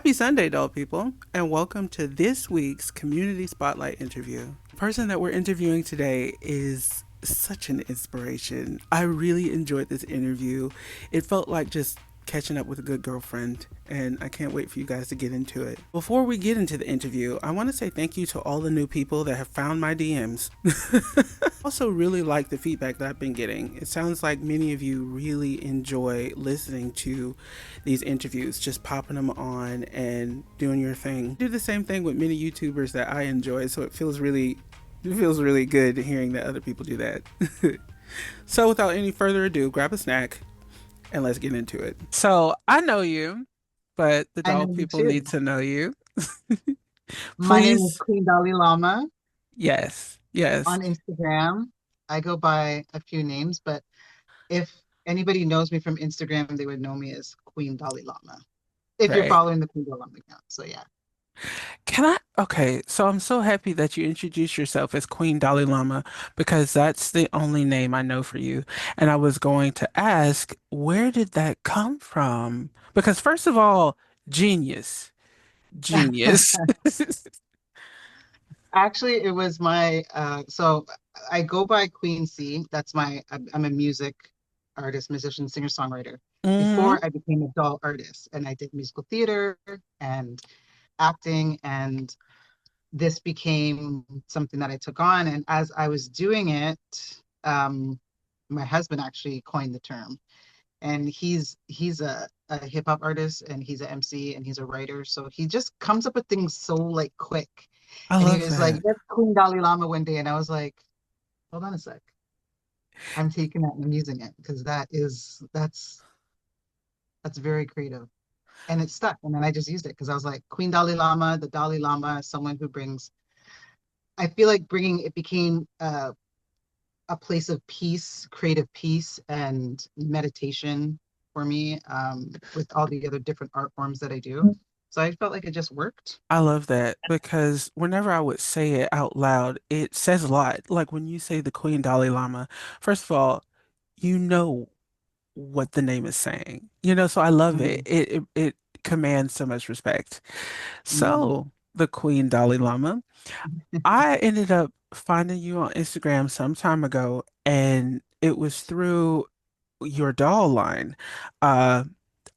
Happy Sunday, doll people, and welcome to this week's Community Spotlight interview. The person that we're interviewing today is such an inspiration. I really enjoyed this interview. It felt like just catching up with a good girlfriend, and I can't wait for you guys to get into it. Before we get into the interview, I want to say thank you to all the new people that have found my DMs. Also, really like the feedback that I've been getting. It sounds like many of you really enjoy listening to these interviews, just popping them on and doing your thing. Do the same thing with many YouTubers that I enjoy, so it feels really good hearing that other people do that. So, without any further ado, grab a snack and let's get into it. So, I know you, but the I know dog you people need too. to know you. My name is Please, Queen Dalai Lama yes, yes, on Instagram. I go by a few names, but if anybody knows me from Instagram, they would know me as Queen Dalai Lama. If you're right. following the Queen Dalai Lama account. So yeah. Can I? Okay, so I'm so happy that you introduced yourself as Queen Dalai Lama because that's the only name I know for you. And I was going to ask, where did that come from? Because first of all, genius, genius. Actually, it was my so I go by Queen C. That's I'm a music artist, musician, singer-songwriter. Hmm. Before I became a doll artist and I did musical theater and acting, and this became something that I took on. And as I was doing it, um, my husband actually coined the term. And he's a hip hop artist and he's an MC and he's a writer. So he just comes up with things so like quick. I And he love was like, that. "That's Queen Dalai Lama" one day. And I was like, hold on a sec. I'm taking that and I'm using it because that's very creative. And it stuck. And then I just used it because I was like, Queen Dalai Lama, the Dalai Lama, someone who brings, I feel like bringing it became a place of peace, creative peace, and meditation for me, with all the other different art forms that I do. So I felt like it just worked. I love that because whenever I would say it out loud, it says a lot. Like when you say the Queen Dalai Lama, first of all, you know what the name is saying. So I love it. Mhm. It commands so much respect. Mhm. So, the Queen Dalai Lama, I ended up finding you on Instagram some time ago, and it was through your doll line. Uh,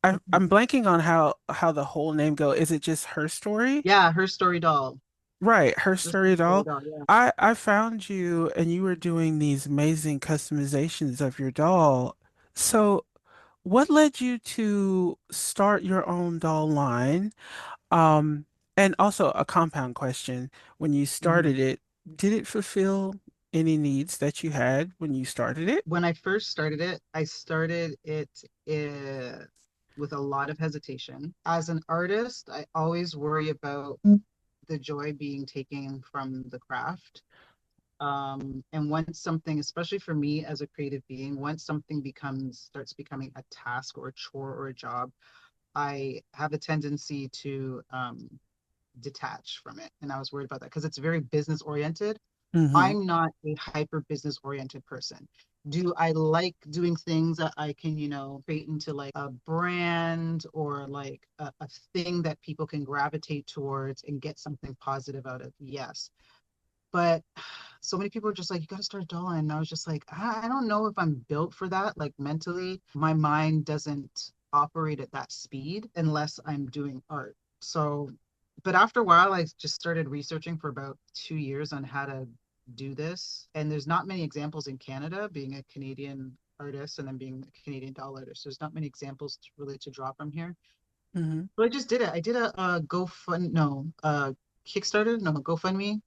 I'm blanking on how the whole name go. Is it just Her Story? Yeah, her story doll. Right, Her Just her Story story doll. doll. Yeah. I found you, and you were doing these amazing customizations of your doll. So, what led you to start your own doll line? Um, and also a compound question. When you Mhm. started it, did it fulfill any needs that you had when you started it? When I first started it, I started it with a lot of hesitation. As an artist, I always worry about the joy being taken from the craft. And once something, especially for me as a creative being, once something starts becoming a task or a chore or a job, I have a tendency to detach from it. And I was worried about that because it's very business oriented. Mm-hmm. I'm not a hyper business oriented person. Do I like doing things that I can, create into like a brand or like a thing that people can gravitate towards and get something positive out of? Yes. But so many people are just like, you got to start a doll line. And I was just like, I don't know if I'm built for that. Like mentally, my mind doesn't operate at that speed unless I'm doing art. So, but after a while, I just started researching for about 2 years on how to do this. And there's not many examples in Canada, being a Canadian artist and then being a Canadian doll artist. There's not many examples really to draw from here. Mm-hmm. So I just did it. I did a GoFund, no, Kickstarter, no, GoFundMe,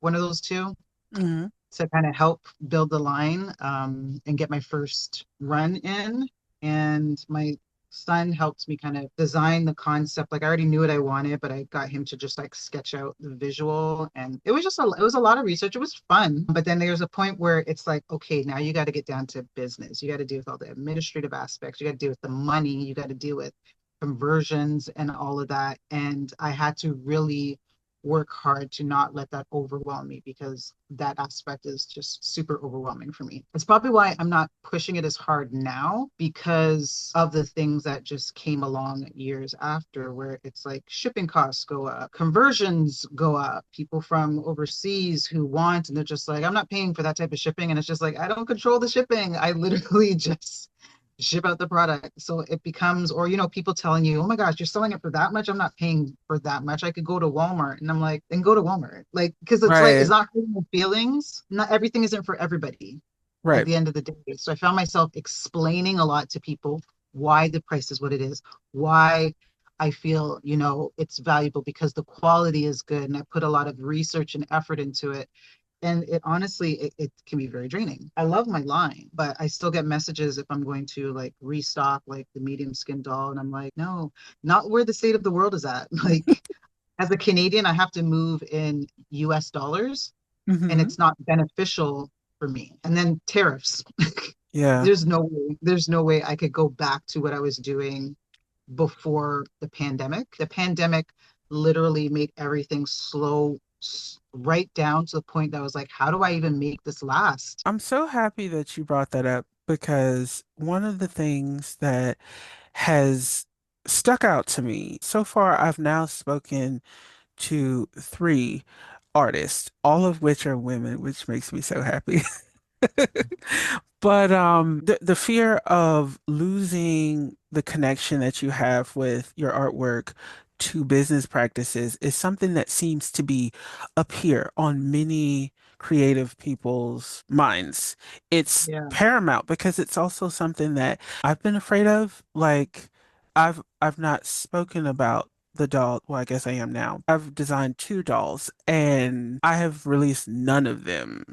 one of those two, Mm-hmm. to kind of help build the line, and get my first run in. And my son helped me kind of design the concept. Like I already knew what I wanted, but I got him to just like sketch out the visual. And it was a lot of research. It was fun. But then there's a point where it's like, okay, now you got to get down to business. You got to deal with all the administrative aspects. You got to deal with the money. You got to deal with conversions and all of that. And I had to really work hard to not let that overwhelm me because that aspect is just super overwhelming for me. It's probably why I'm not pushing it as hard now because of the things that just came along years after, where it's like shipping costs go up, conversions go up, people from overseas who want, and they're just like, I'm not paying for that type of shipping. And it's just like, I don't control the shipping. I literally just ship out the product. So it becomes, or people telling you, oh my gosh, you're selling it for that much. I'm not paying for that much. I could go to Walmart. And I'm like, then go to Walmart. Like, because it's like, it's Right. not hurting my feelings. Not everything isn't for everybody at Right. the end of the day. So I found myself explaining a lot to people why the price is what it is, why I feel, it's valuable because the quality is good. And I put a lot of research and effort into it. And it honestly, it can be very draining. I love my line, but I still get messages if I'm going to like restock like the medium skin doll. And I'm like, no, not where the state of the world is at. Like as a Canadian, I have to move in US dollars and Hmm. it's not beneficial for me. And then tariffs. Yeah. There's no way I could go back to what I was doing before the pandemic. The pandemic literally made everything slow right down to the point that I was like, how do I even make this last? I'm so happy that you brought that up because one of the things that has stuck out to me so far, I've now spoken to three artists, all of which are women, which makes me so happy. But the fear of losing the connection that you have with your artwork to business practices is something that seems to be up here on many creative people's minds. It's Yeah. paramount because it's also something that I've been afraid of. Like I've not spoken about the doll. Well, I guess I am now. I've designed two dolls and I have released none of them.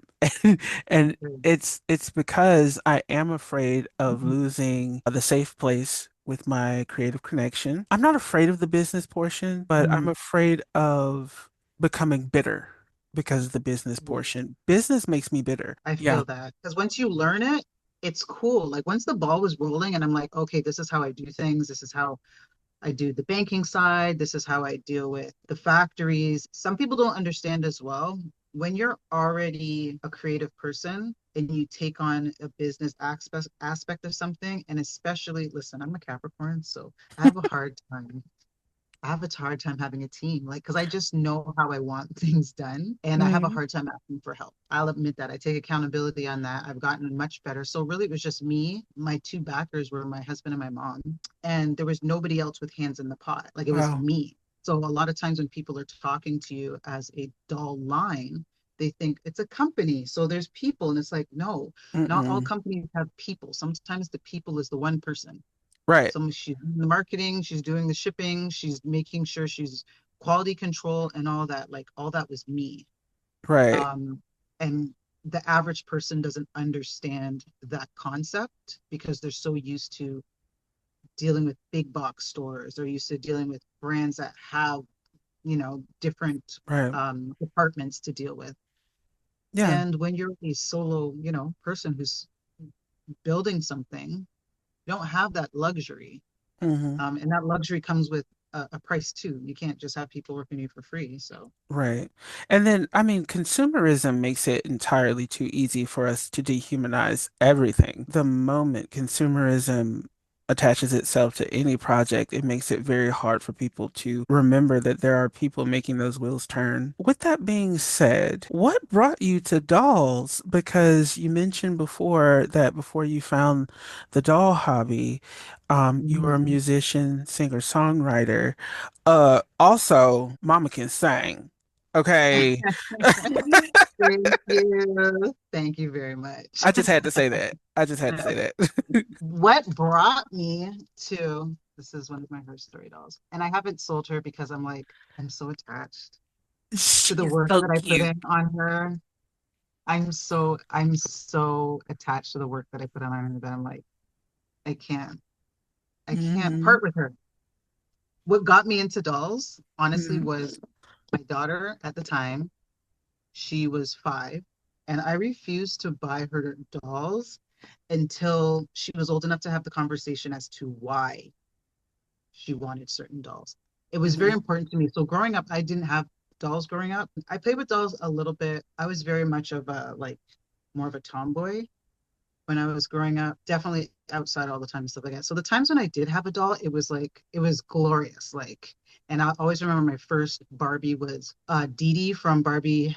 And it's because I am afraid of losing the safe place with my creative connection. I'm not afraid of the business portion, but I'm Mhm. afraid of becoming bitter because of the business portion. Business makes me bitter. I Yeah. feel that because once you learn it, it's cool. Like once the ball was rolling and I'm like, okay, this is how I do things. This is how I do the banking side. This is how I deal with the factories. Some people don't understand as well. When you're already a creative person and you take on a business aspect of something, and especially, listen, I'm a Capricorn, so I have a hard time. I have a hard time having a team, like, because I just know how I want things done, and I have a Mhm. hard time asking for help. I'll admit that. I take accountability on that. I've gotten much better. So really, it was just me. My two backers were my husband and my mom, and there was nobody else with hands in the pot. Like it was Wow. me. So a lot of times when people are talking to you as a dull line, they think it's a company. So there's people, and it's like, no, not all Mm-mm. companies have people. Sometimes the people is the one person. Right. Some she's doing the marketing, she's doing the shipping, she's making sure she's quality control and all that. Like all that was me. Right. Um, and the average person doesn't understand that concept because they're so used to dealing with big box stores. They're used to dealing with brands that have, different Right. departments to deal with. Yeah. And when you're a solo, person who's building something, you don't have that luxury. Hmm. And that luxury comes with a price too. You can't just have people working you for free. So Right. And then, I mean, consumerism makes it entirely too easy for us to dehumanize everything. The moment consumerism attaches itself to any project, it makes it very hard for people to remember that there are people making those wheels turn. With that being said, what brought you to dolls? Because you mentioned before that before you found the doll hobby, you were a mhm. musician, singer, songwriter. Also, Mama can sing. Okay. Thank you. Thank you very much. I just had to say that. I just had to say that. What brought me to this is one of my first story dolls. And I haven't sold her because I'm like, I'm so attached to the She's work so that I put cute. in on her. I'm so attached to the work that I put on her that I'm like, I can't. I can't Hmm. part with her. What got me into dolls, honestly, Hmm. was my daughter at the time. She was 5, and I refused to buy her dolls until she was old enough to have the conversation as to why she wanted certain dolls. It was very Hmm. important to me. So growing up, I didn't have dolls growing up. I played with dolls a little bit. I was very much of a like more of a tomboy when I was growing up, definitely outside all the time and stuff like that. So the times when I did have a doll, it was like it was glorious. Like, and I always remember my first Barbie was Dee Dee from Barbie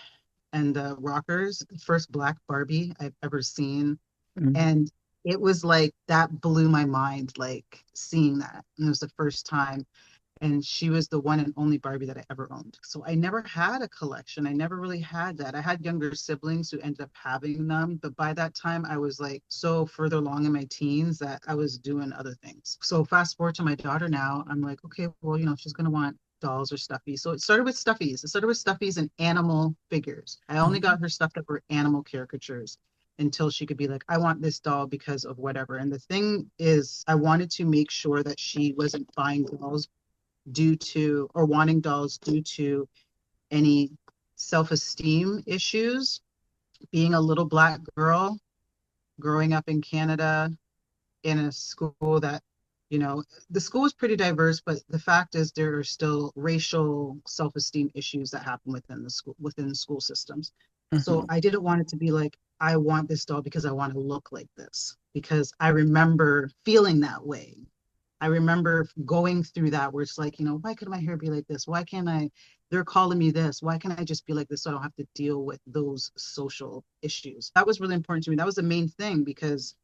and the Rockers, the first black Barbie I've ever seen. Mhm. And it was like that blew my mind, like seeing that. And it was the first time, and she was the one and only Barbie that I ever owned. So I never had a collection. I never really had that. I had younger siblings who ended up having them, but by that time I was like so further along in my teens that I was doing other things. So fast forward to my daughter now, I'm like, okay, well, she's gonna want dolls or stuffies. So it started with stuffies. It started with stuffies and animal figures. I only Mhm. got her stuff that were animal caricatures until she could be like, I want this doll because of whatever. And the thing is, I wanted to make sure that she wasn't buying dolls due to or wanting dolls due to any self-esteem issues. Being a little black girl growing up in Canada in a school that, the school was pretty diverse, but the fact is there are still racial self-esteem issues that happen within the school systems. So Mhm. I didn't want it to be like, I want this doll because I want to look like this, because I remember feeling that way. I remember going through that where it's like, why could my hair be like this? Why can't I? They're calling me this. Why can't I just be like this so I don't have to deal with those social issues? That was really important to me. That was the main thing because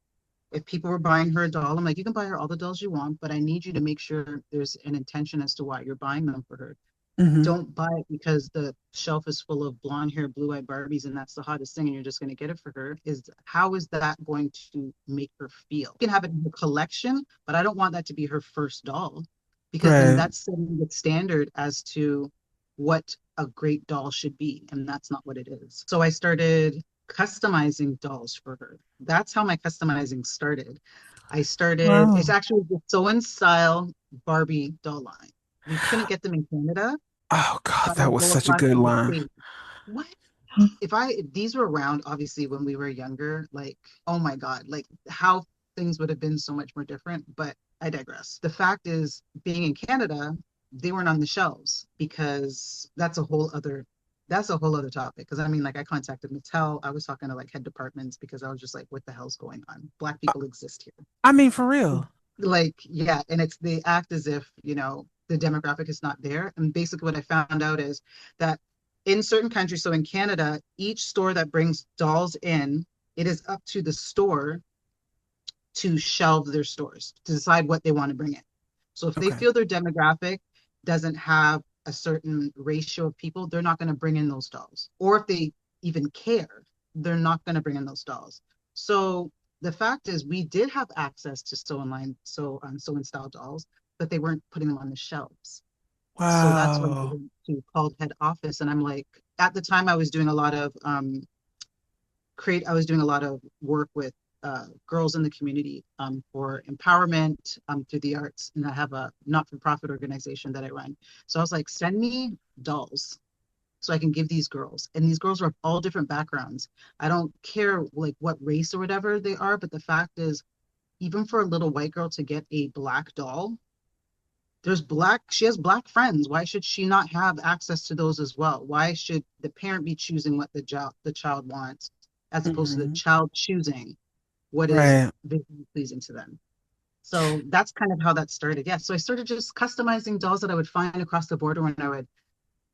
if people were buying her a doll, I'm like, you can buy her all the dolls you want, but I need you to make sure there's an intention as to why you're buying them for her. Mhm. Don't buy it because the shelf is full of blonde hair, blue eyed Barbies, and that's the hottest thing, and you're just going to get it for her. Is how is that going to make her feel? You can have it in her collection, but I don't want that to be her first doll because then Right. that's setting the standard as to what a great doll should be, and that's not what it is. So I started customizing dolls for her. That's how my customizing started. It's Wow. actually the Sew and Style Barbie doll line. We couldn't get them in Canada, Oh God, but I that would was go such a across good to the line. States. What? If these were around, obviously, when we were younger, like, oh my God, like how things would have been so much more different. But I digress. The fact is, being in Canada, they weren't on the shelves because that's a whole other topic. Because I mean, like, I contacted Mattel. I was talking to like head departments because I was just like, what the hell's going on? Black Uh, people exist here. I mean, for real. Like, yeah, and they act as if, the demographic is not there. And basically what I found out is that in certain countries, so in Canada, each store that brings dolls in, it is up to the store to shelve their stores to decide what they want to bring in. So if they Okay. feel their demographic doesn't have a certain ratio of people, they're not going to bring in those dolls. Or if they even care, they're not going to bring in those dolls. So the fact is, we did have access to sew and style dolls, but they weren't putting them on the shelves. So that's when I Wow. went to called head office, and I'm like, at the time, I was doing a lot of I was doing a lot of work with girls in the community for empowerment through the arts. And I have a not-for-profit organization that I run. So I was like, send me dolls so I can give these girls. And these girls are of all different backgrounds. I don't care like what race or whatever they are, but the fact is, even for a little white girl to get a black doll, she has black friends. Why should she not have access to those as well? Why should the parent be choosing what the child wants as opposed to the Hmm. child choosing what is Right. visually pleasing to them? So that's kind of how that started. Yeah. So I started just customizing dolls that I would find across the border when I would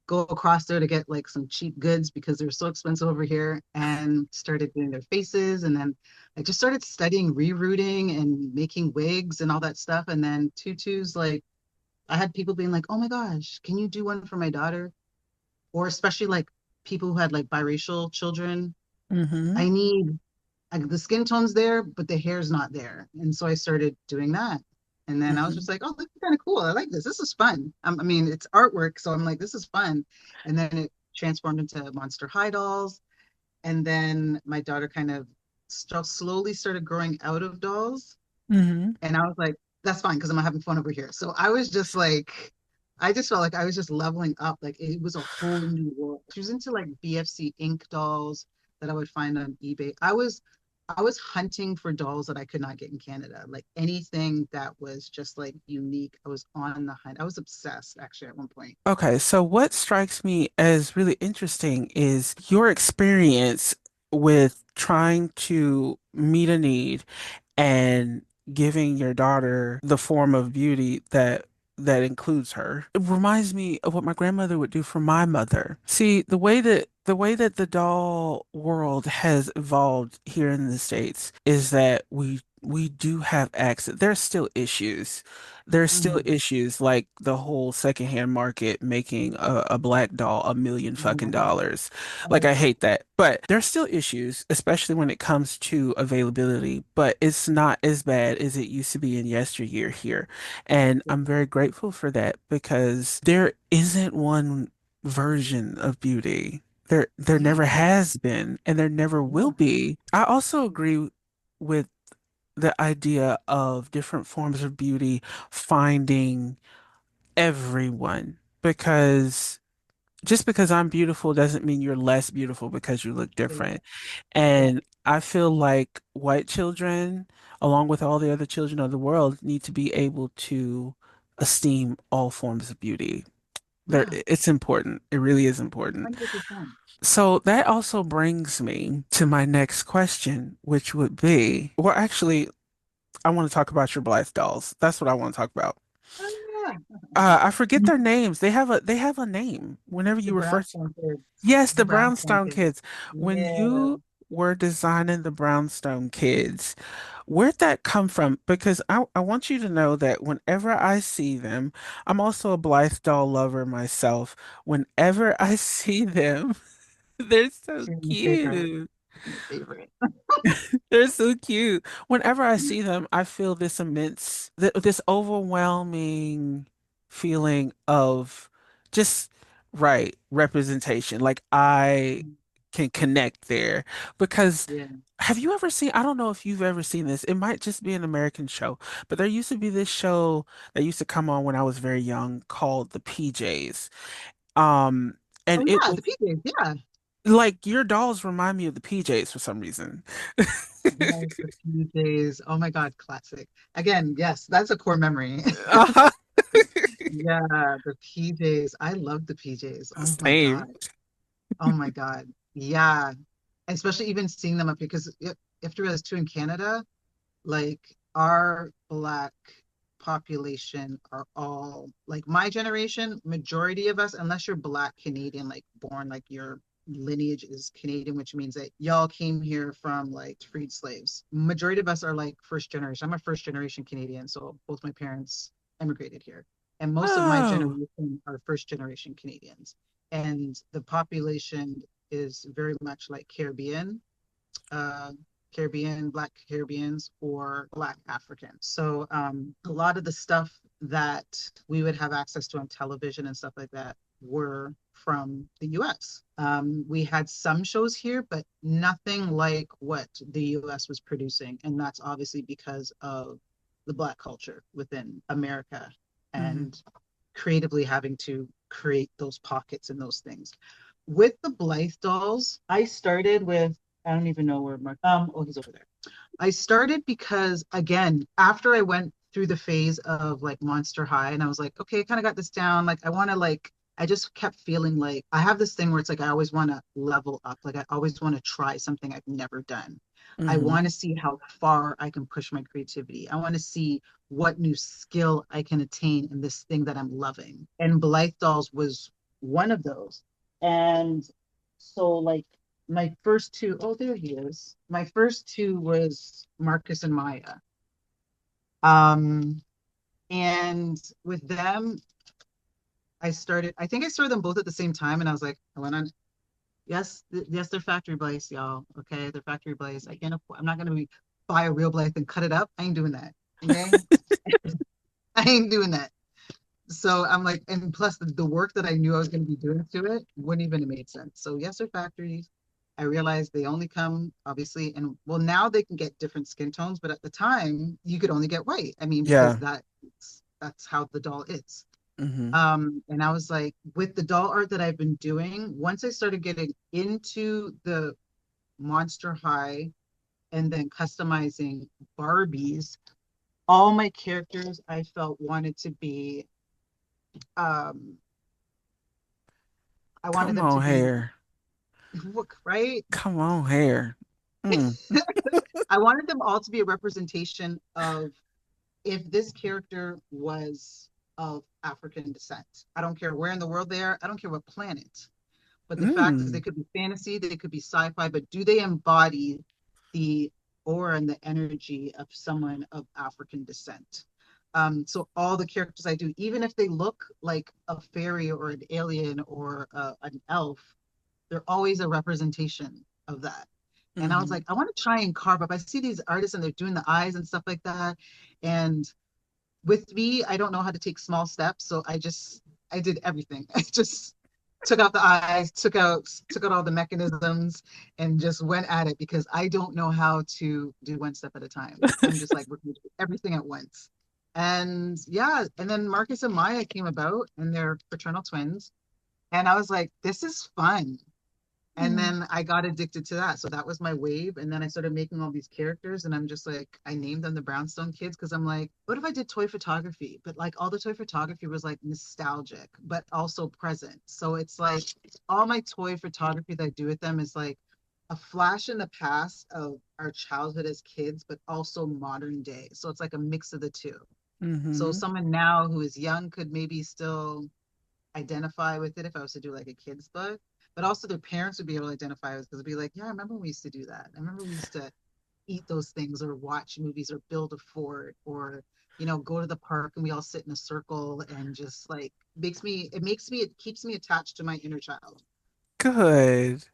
go across there to get like some cheap goods because they're so expensive over here, and started doing their faces. And then I just started studying rerouting and making wigs and all that stuff. And then tutus, like I had people being like, "Oh my gosh, can you do one for my daughter?" Or especially like people who had like biracial children. Hmm. I need like the skin tone's there, but the hair's not there. And so I started doing that. And then I was just Hmm. like, "Oh, this is kind of cool. I like this. This is fun." I mean, it's artwork, so I'm like, "This is fun." And then it transformed into Monster High dolls. And then my daughter kind of slowly started growing out of dolls. Hmm. And I was like, that's fine because I'm having fun over here. So I was just like, I just felt like I was just leveling up. Like it was a whole new world. She was into like BFC ink dolls that I would find on eBay. I was I was hunting for dolls that I could not get in Canada. Like anything that was just like unique, I was on the hunt. I was obsessed actually at one point. Okay, so what strikes me as really interesting is your experience with trying to meet a need and giving your daughter the form of beauty that includes her. It reminds me of what my grandmother would do for my mother. See, the way that the doll world has evolved here in the States is that we do have access. There's still issues. There's still Mhm. issues like the whole secondhand market making a black doll a million fucking Mhm. dollars. Like, Oh, I hate that. But there's still issues, especially when it comes to availability, but it's not as bad as it used to be in yesteryear here. And I'm very grateful for that because there isn't one version of beauty. There yeah, never has been, and there never will yeah, be. I also agree with the idea of different forms of beauty finding everyone because just because I'm beautiful doesn't mean you're less beautiful because you look yeah, different. yeah, And I feel like white children, along with all the other children of the world, need to be able to esteem all forms of beauty. yeah, It's important. It really is important. 100%. So that also brings me to my next question, which would be, well, actually, I want to talk about your Blythe dolls. That's what I want to talk about. Oh, I forget yeah. their names. They have a name whenever The you refer to. brownstone kids. Yes, The the brownstone Brownstone kids. kids. When Yeah. you were designing the Brownstone kids, where'd that come from? Because I want you to know that whenever I see them, I'm also a Blythe doll lover myself. Whenever I see them, they're so She's my favorite. cute. My favorite. They're so cute. Whenever I see them, I feel this this overwhelming feeling of just right representation. Like I can connect there because Yeah. have you ever seen, I don't know if you've ever seen this. It might just be an American show, but there used to be this show that used to come on when I was very young called The PJs. Um, and Oh it yeah, was the PJs. Yeah. like your dolls remind me of the PJs for some reason. Yes, the PJs. Oh my God, classic. Again, yes, that's a core memory. Uh-huh. Yeah, the PJs. I love the PJs. Oh my Same. God. Oh my God. Yeah. Especially even seeing them up here because you have to realize too in Canada, like our Black population are all like my generation, majority of us, unless you're Black Canadian, like born like your lineage is Canadian, which means that y'all came here from like freed slaves. Majority of us are like first generation. I'm a first generation Canadian, so both my parents immigrated here. And most of my Oh, generation are first generation Canadians. And the population is very much like uh, Caribbean, Black Caribbeans, or Black Africans. So a lot of the stuff that we would have access to on television and stuff like that were from the US. We had some shows here, but nothing like what the US was producing. And that's obviously because of the Black culture within America hmm. and creatively having to create those pockets and those things. With the Blythe dolls, I started with I don't even know where Mark. Oh, he's over there. I started because again, after I went through the phase of like Monster High, and I was like, okay, I kind of got this down. Like, I want to like. I just kept feeling like I have this thing where it's like I always want to level up. Like I always want to try something I've never done. I Hmm. want to see how far I can push my creativity. I want to see what new skill I can attain in this thing that I'm loving. And Blythe Dolls was one of those. And so like my first two, oh, there he is. My first two was Marcus and Maya. Um, and with them, I think I started them both at the same time. And I was like, I went on, yes, yes, they're factory Blaze, y'all. Okay, they're factory Blaze. I can't afford, I'm not going to be buy a real Blaze and cut it up. I ain't doing that. Okay. I ain't doing that. So I'm like, and plus the work that I knew I was going to be doing to it wouldn't even have made sense. So yes, they're factories. I realized they only come obviously, and well, now they can get different skin tones, but at the time you could only get white. I mean, because Yeah. that's how the doll is. Hmm. And I was like, with the doll art that I've been doing, once I started getting into the Monster High and then customizing Barbies, all my characters I felt wanted to be um I wanted Come them to on, be hair. look, right? Come on, hair. Mm. I wanted them all to be a representation of if this character was of African descent. I don't care where in the world they are, I don't care what planet. But the fact is, they Mm. could be fantasy, they could be sci-fi, but do they embody the aura and the energy of someone of African descent? So all the characters I do, even if they look like a fairy or an alien or an elf, they're always a representation of that. And I was Hmm. like, I want to try and carve up. I see these artists and they're doing the eyes and stuff like that. And with me, I don't know how to take small steps. So I did everything. I just took out the eyes, took out all the mechanisms and just went at it because I don't know how to do one step at a time. I'm just like, we're gonna do everything at once. And yeah, and then Marcus and Maya came about and they're fraternal twins. And I was like, this is fun. And then I got addicted to that. So that was my wave. And then I started making all these characters. And I'm just like, I named them the Brownstone Kids because I'm like, what if I did toy photography? But like all the toy photography was like nostalgic, but also present. So it's like all my toy photography that I do with them is like a flash in the past of our childhood as kids, but also modern day. So it's like a mix of the two. So Hmm. someone now who is young could maybe still identify with it if I was to do like a kid's book, but also their parents would be able to identify with it because it'd be like, yeah, I remember we used to do that. I remember we used to eat those things or watch movies or build a fort or go to the park and we all sit in a circle and just like it keeps me attached to my inner child. Good.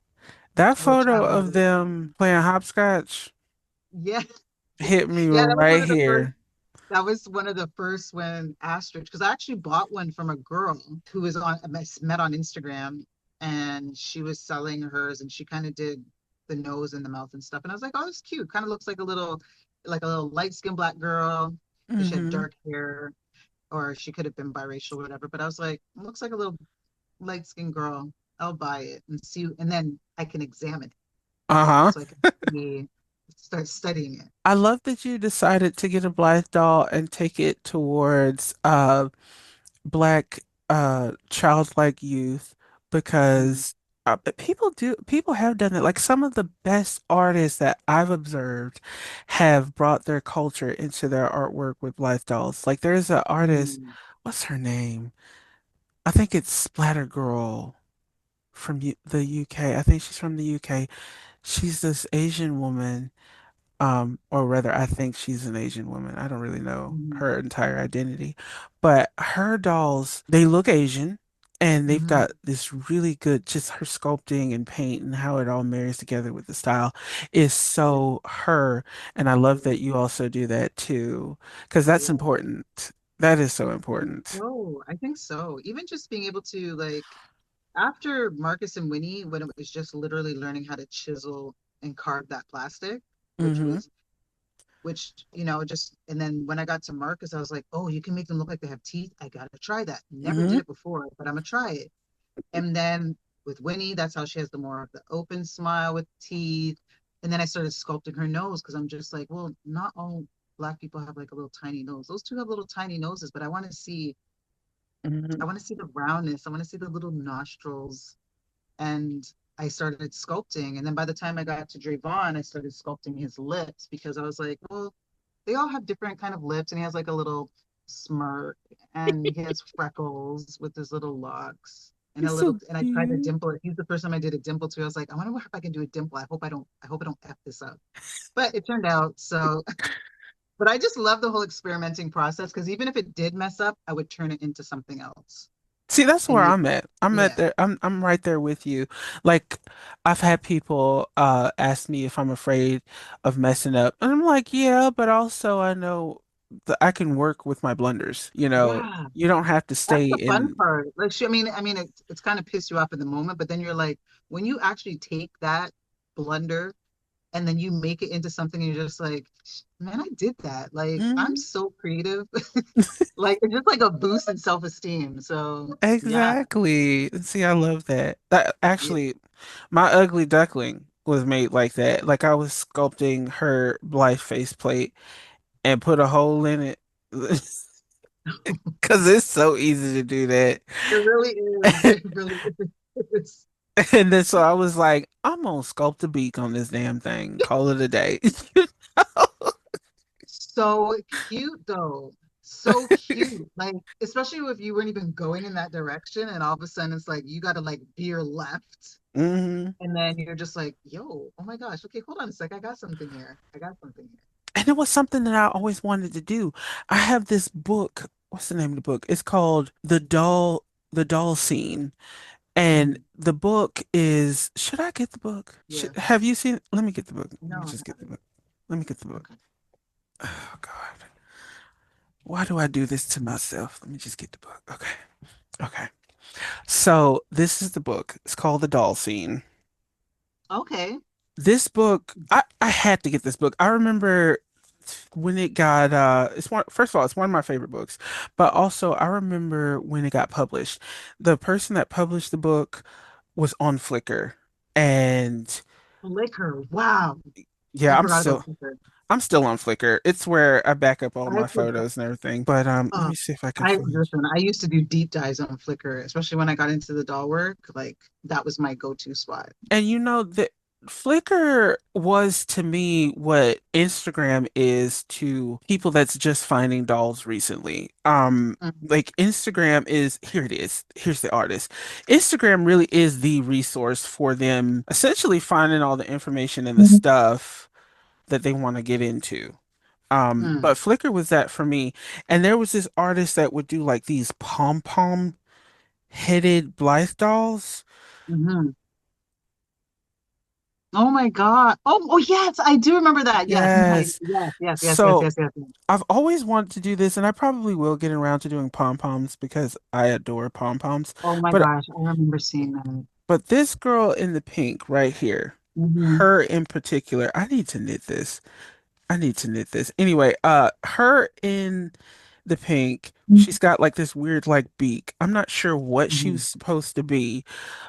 That Which I photo love of it. them playing hopscotch Yeah. hit me Yeah, that was one right of the first here. that was one of the first when Astrid, because I actually bought one from a girl who was on met on Instagram, and she was selling hers, and she kind of did the nose and the mouth and stuff, and I was like, oh, it's cute. Kind of looks like a little light skinned black girl, but she had Hmm. dark hair, or she could have been biracial or whatever. But I was like, it looks like a little light skinned girl. I'll buy it and see, and then I can examine it, Uh-huh. so I can start studying it. I love that you decided to get a Blythe doll and take it towards black childlike youth Mm, because people have done it. Like some of the best artists that I've observed have brought their culture into their artwork with Blythe dolls. Like there's an artist, mm, what's her name? I think it's Splatter Girl from the UK. I think she's from the UK. She's this Asian woman. Or rather, I think she's an Asian woman. I don't really know mm, her entire identity, but her dolls, they look Asian and they've mm, got this really good, just her sculpting and paint and how it all marries together with the style is yeah. so her. And I love that you also do that too, because that's Yeah. important. That is so I think important. so. I think so. Even just being able to like after Marcus and Winnie, when it was just literally learning how to chisel and carve that plastic, which Mm-hmm. was just and then when I got to Marcus, I was like, oh, you can make them look like they have teeth. I gotta try that. Never Mm-hmm. did it before, but I'm gonna try it. And then with Winnie, that's how she has the more of the open smile with teeth. And then I started sculpting her nose because I'm just like, well, not all Black people have like a little tiny nose. Those two have little tiny noses, but Mm-hmm. I want to see the roundness. I want to see the little nostrils. And I started sculpting. And then by the time I got to Drayvon, I started sculpting his lips because I was like, well, they all have different kind of lips. And he has like a little smirk and he has freckles with his little locks. And You're so and I tried to cute. dimple it. He's the first time I did a dimple too. I was like, I wonder if I can do a dimple. I hope I don't F this up. But it turned out so. But I just love the whole experimenting process because even if it did mess up, I would turn it into something else See, that's and where make I'm it. at. I'm at Yeah. there. I'm right there with you. Like I've had people ask me if I'm afraid of messing up. And I'm like, yeah, but also I know that I can work with my blunders. Yeah. You don't have to That's stay the fun in. part. Like, it's kind of pissed you off in the moment, but then you're like, when you actually take that blunder and then you make it into something, and you're just like, man, I did that. Like, I'm Mhm. so creative. Like, it's just like a boost in self-esteem. So, yeah, Exactly. See, I love that. That yeah. actually, my ugly duckling. was made like that. Like I was sculpting her Blythe faceplate and put a hole in it because it's so easy to do that. It really is. It really is. And then so I was like, I'm gonna sculpt a beak on this damn thing. Call it a day. So cute though. So cute. Like, especially if you weren't even going in that direction and all of a sudden it's like you gotta like veer left hmm and then you're just like, yo, oh my gosh, okay, hold on a sec. I got something here. I got something here. And it was something that I always wanted to do. I have this book. What's the name of the book? It's called The Doll Scene. And Mhm. the book is, should I get the book? Yeah. Have you seen? Let me get the book. Let me No, I just get the haven't. book. Let me get the book. Okay. Oh God. Why do I do this to myself? Let me just get the book. Okay. Okay. So this is the book. It's called The Doll Scene. Okay. This book, I had to get this book. I remember when it got it's one first of all, it's one of my favorite books, but also I remember when it got published. The person that published the book was on Flickr. And Flickr. Wow. I yeah, forgot about Flickr. I'm still on Flickr. It's where I back up all I my forgot. photos and everything. But let Uh, me see if I can I find. listen, I used to do deep dives on Flickr, especially when I got into the doll work. Like that was my go-to spot. And you know that Flickr was to me what Instagram is to people that's just finding dolls recently. Mhm. Like Instagram is, here it is. Here's the artist. Instagram really is the resource for them essentially finding all the information and the Mhm. stuff that they want to get into. Mm. But Flickr was that for me. And there was this artist that would do like these pom-pom headed Blythe dolls. Mhm. Oh my God. Oh yes, I do remember that. Yes. Yes. So Yes. Yes. I've always wanted to do this, and I probably will get around to doing pom-poms because I adore pom-poms. Oh my But gosh, I remember seeing that. this girl in the pink right here, Hmm. her in particular, I need to knit this. I need to knit this. Anyway, her in the pink, she's got like this weird like beak. I'm not sure what she was Hmm. supposed to be,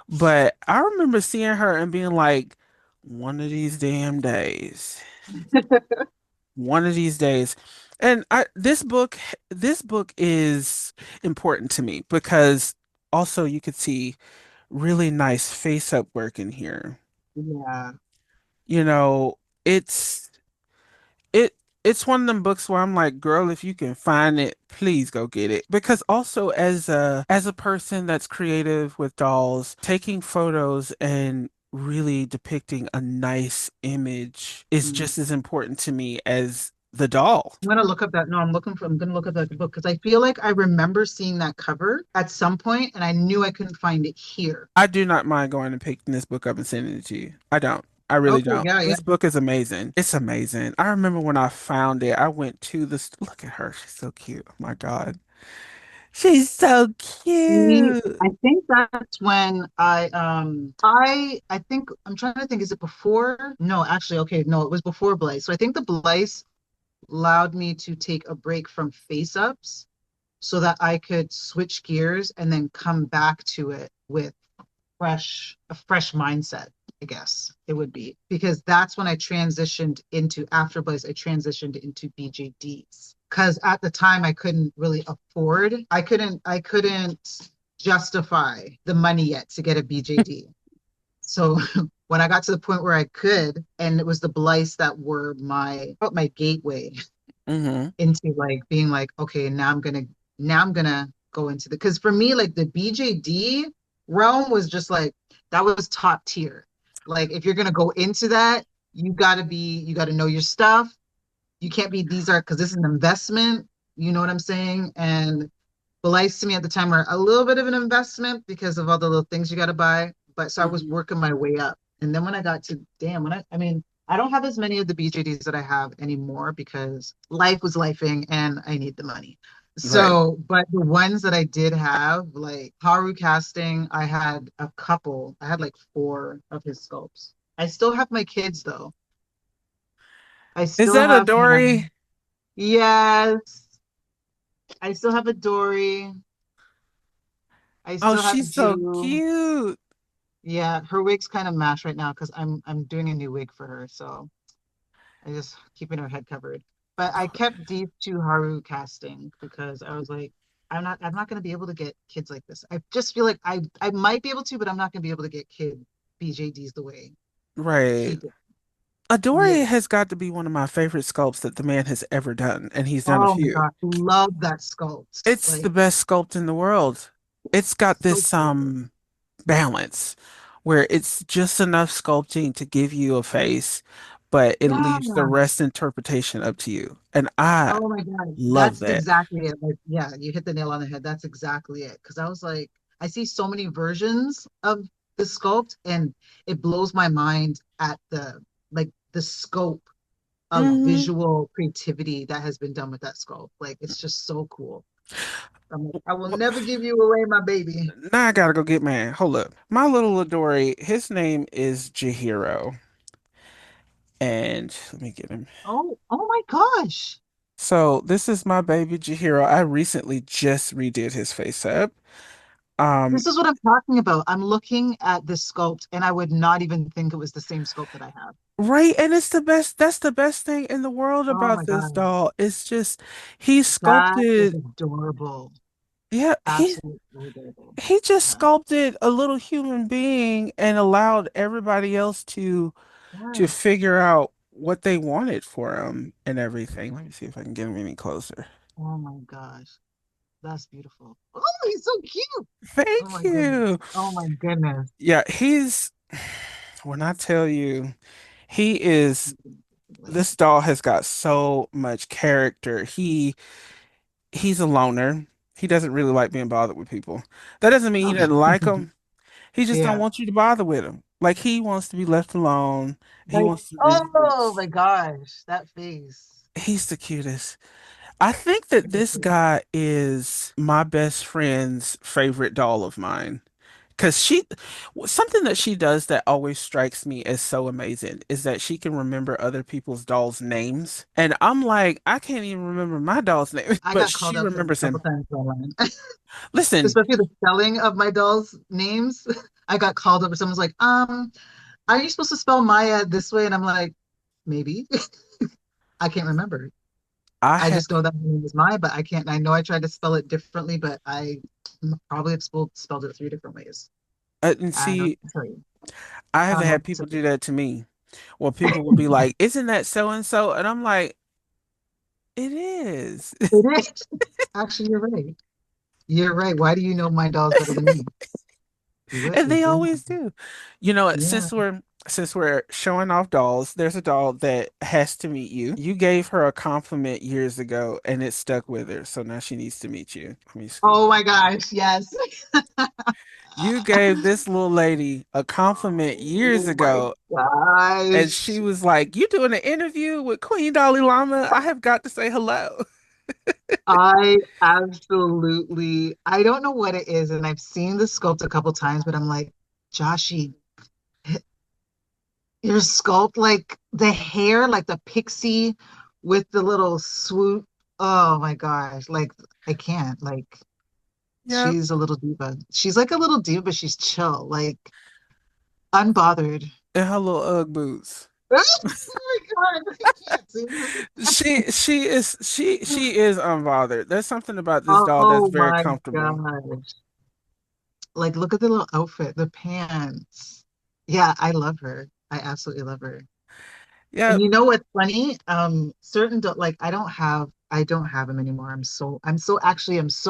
but I remember seeing her and being like, one of these damn days. One of these days. And this book is important to me because also you could see really nice face up work in here. Yeah. You know, it's it it's one of them books where I'm like, girl, if you can find it, please go get it. Because also as a person that's creative with dolls, taking photos and really depicting a nice image is Mm. just as important to me as the doll. I'm gonna look up that. No, I'm gonna look up that book because I feel like I remember seeing that cover at some point and I knew I couldn't find it here. I do not mind going and picking this book up and sending it to you. I don't. I really Okay, don't. yeah, yeah. This book is amazing. It's amazing. I remember when I found it, I went to look at her. She's so cute. Oh my God. She's so cute. I think that's when I think I'm trying to think, is it before? No, actually, okay, no, it was before Blaze. So I think the Blaze allowed me to take a break from face ups so that I could switch gears and then come back to it with a fresh mindset, I guess it would be. Because that's when I transitioned into after Blaze, I transitioned into BJDs. Because at the time I couldn't really afford, I couldn't justify the money yet to get a BJD. So when I got to the point where I could, and it was the Blythes that were my gateway hmm into like being like, okay, now I'm gonna go into the because for me, like the BJD realm was just like that was top tier. Like if you're gonna go into that, you gotta know your stuff. You can't be these are because this is an investment, you know what I'm saying? And the lights to me at the time were a little bit of an investment because of all the little things you gotta buy. But so I was hmm working my way up. And then when I got to damn, I mean, I don't have as many of the BJDs that I have anymore because life was lifing and I need the money. Right. So, but the ones that I did have, like Haru casting, I had a couple. I had like four of his sculpts. I still have my kids though. I Is still that a have Dory? him. Yes, I still have a Dory. I Oh, still have she's so Jew. cute. Yeah, her wig's kind of mashed right now because I'm doing a new wig for her, so I just keeping her head covered. But I kept Deep to Haru casting because I was like, I'm not gonna be able to get kids like this. I just feel like I might be able to, but I'm not gonna be able to get kid BJDs the way he Right. did. Yeah. Adore has got to be one of my favorite sculpts that the man has ever done, and he's done a Oh my few. gosh, love that sculpt. It's the Like best sculpt in the world. It's got so this cool. balance where it's just enough sculpting to give you a face, but it leaves the Yeah. rest interpretation up to you. And I Oh my God. love That's that. exactly it. Like, yeah, you hit the nail on the head. That's exactly it. Because I was like, I see so many versions of the sculpt, and it blows my mind at the scope of Hmm. visual creativity that has been done with that sculpt. Like, it's just so cool. I'm like, I will never give you away, my baby. Now I gotta go get mine. Hold up. My little Adore, his name is Chihiro. And let me get him. Oh my gosh. So this is my baby Chihiro. I recently just redid his face up. Um, This is what I'm talking about. I'm looking at this sculpt, and I would not even think it was the same sculpt that I have. right, and it's the best. That's the best thing in the world Oh about my this God. doll. It's just he That is sculpted. adorable. Yeah, Absolutely adorable. he just Yeah. sculpted a little human being and allowed everybody else to Yes. figure out what they wanted for him and everything. Let me see if I can get him any closer. Oh my gosh. That's beautiful. Oh, he's so cute. Oh Thank my goodness. you. Oh my goodness. Yeah, he's when I tell you, he is this doll has got so much character. He's a loner. He doesn't really like being bothered with people. That doesn't mean he Oh, doesn't like them. He just don't yeah. want you to bother with him. Like he wants to be left alone. He Like, wants to oh relax. my gosh, that face. He's the cutest. I think that this guy is my best friend's favorite doll of mine. Because something that she does that always strikes me as so amazing is that she can remember other people's dolls' names. And I'm like, I can't even remember my doll's name, I but got called she out for this remembers a couple him. times online. Listen, Especially the spelling of my dolls' names. I got called over. Someone's like, are you supposed to spell Maya this way? And I'm like, maybe. I can't remember. I I have, just know that her name is Maya, but I can't. I know I tried to spell it differently, but I probably have spelled it three different ways. and I don't see, tell you. I I have don't know had what to people do. do that to me. Well, people will be like, "Isn't that so and so?" And I'm like, "It is." It is. Actually, you're right. You're right. Why do you know my dolls better than me? You would, And they yeah. always do. You know what? Yeah. Since we're showing off dolls, there's a doll that has to meet you. You gave her a compliment years ago, and it stuck with her. So now she needs to meet you. Let me scoot. Oh my gosh, yes. You gave this little lady a compliment years Oh my ago, and she gosh. was like, "You doing an interview with Queen Dalai Lama? I have got to say hello." I don't know what it is, and I've seen the sculpt a couple times, but I'm like, Joshy, your sculpt, like the hair, like the pixie with the little swoop. Oh my gosh. Like I can't. Like Yep. she's a little diva. She's like a little diva, but she's chill, like unbothered. And her little Ugg boots. Oh my God, I can't see She is unbothered. There's something about this doll that's Oh very my comfortable. gosh. Like look at the little outfit, the pants. Yeah, I love her. I absolutely love her. And Yep. you know what's funny? Certain like I don't have them anymore. I'm so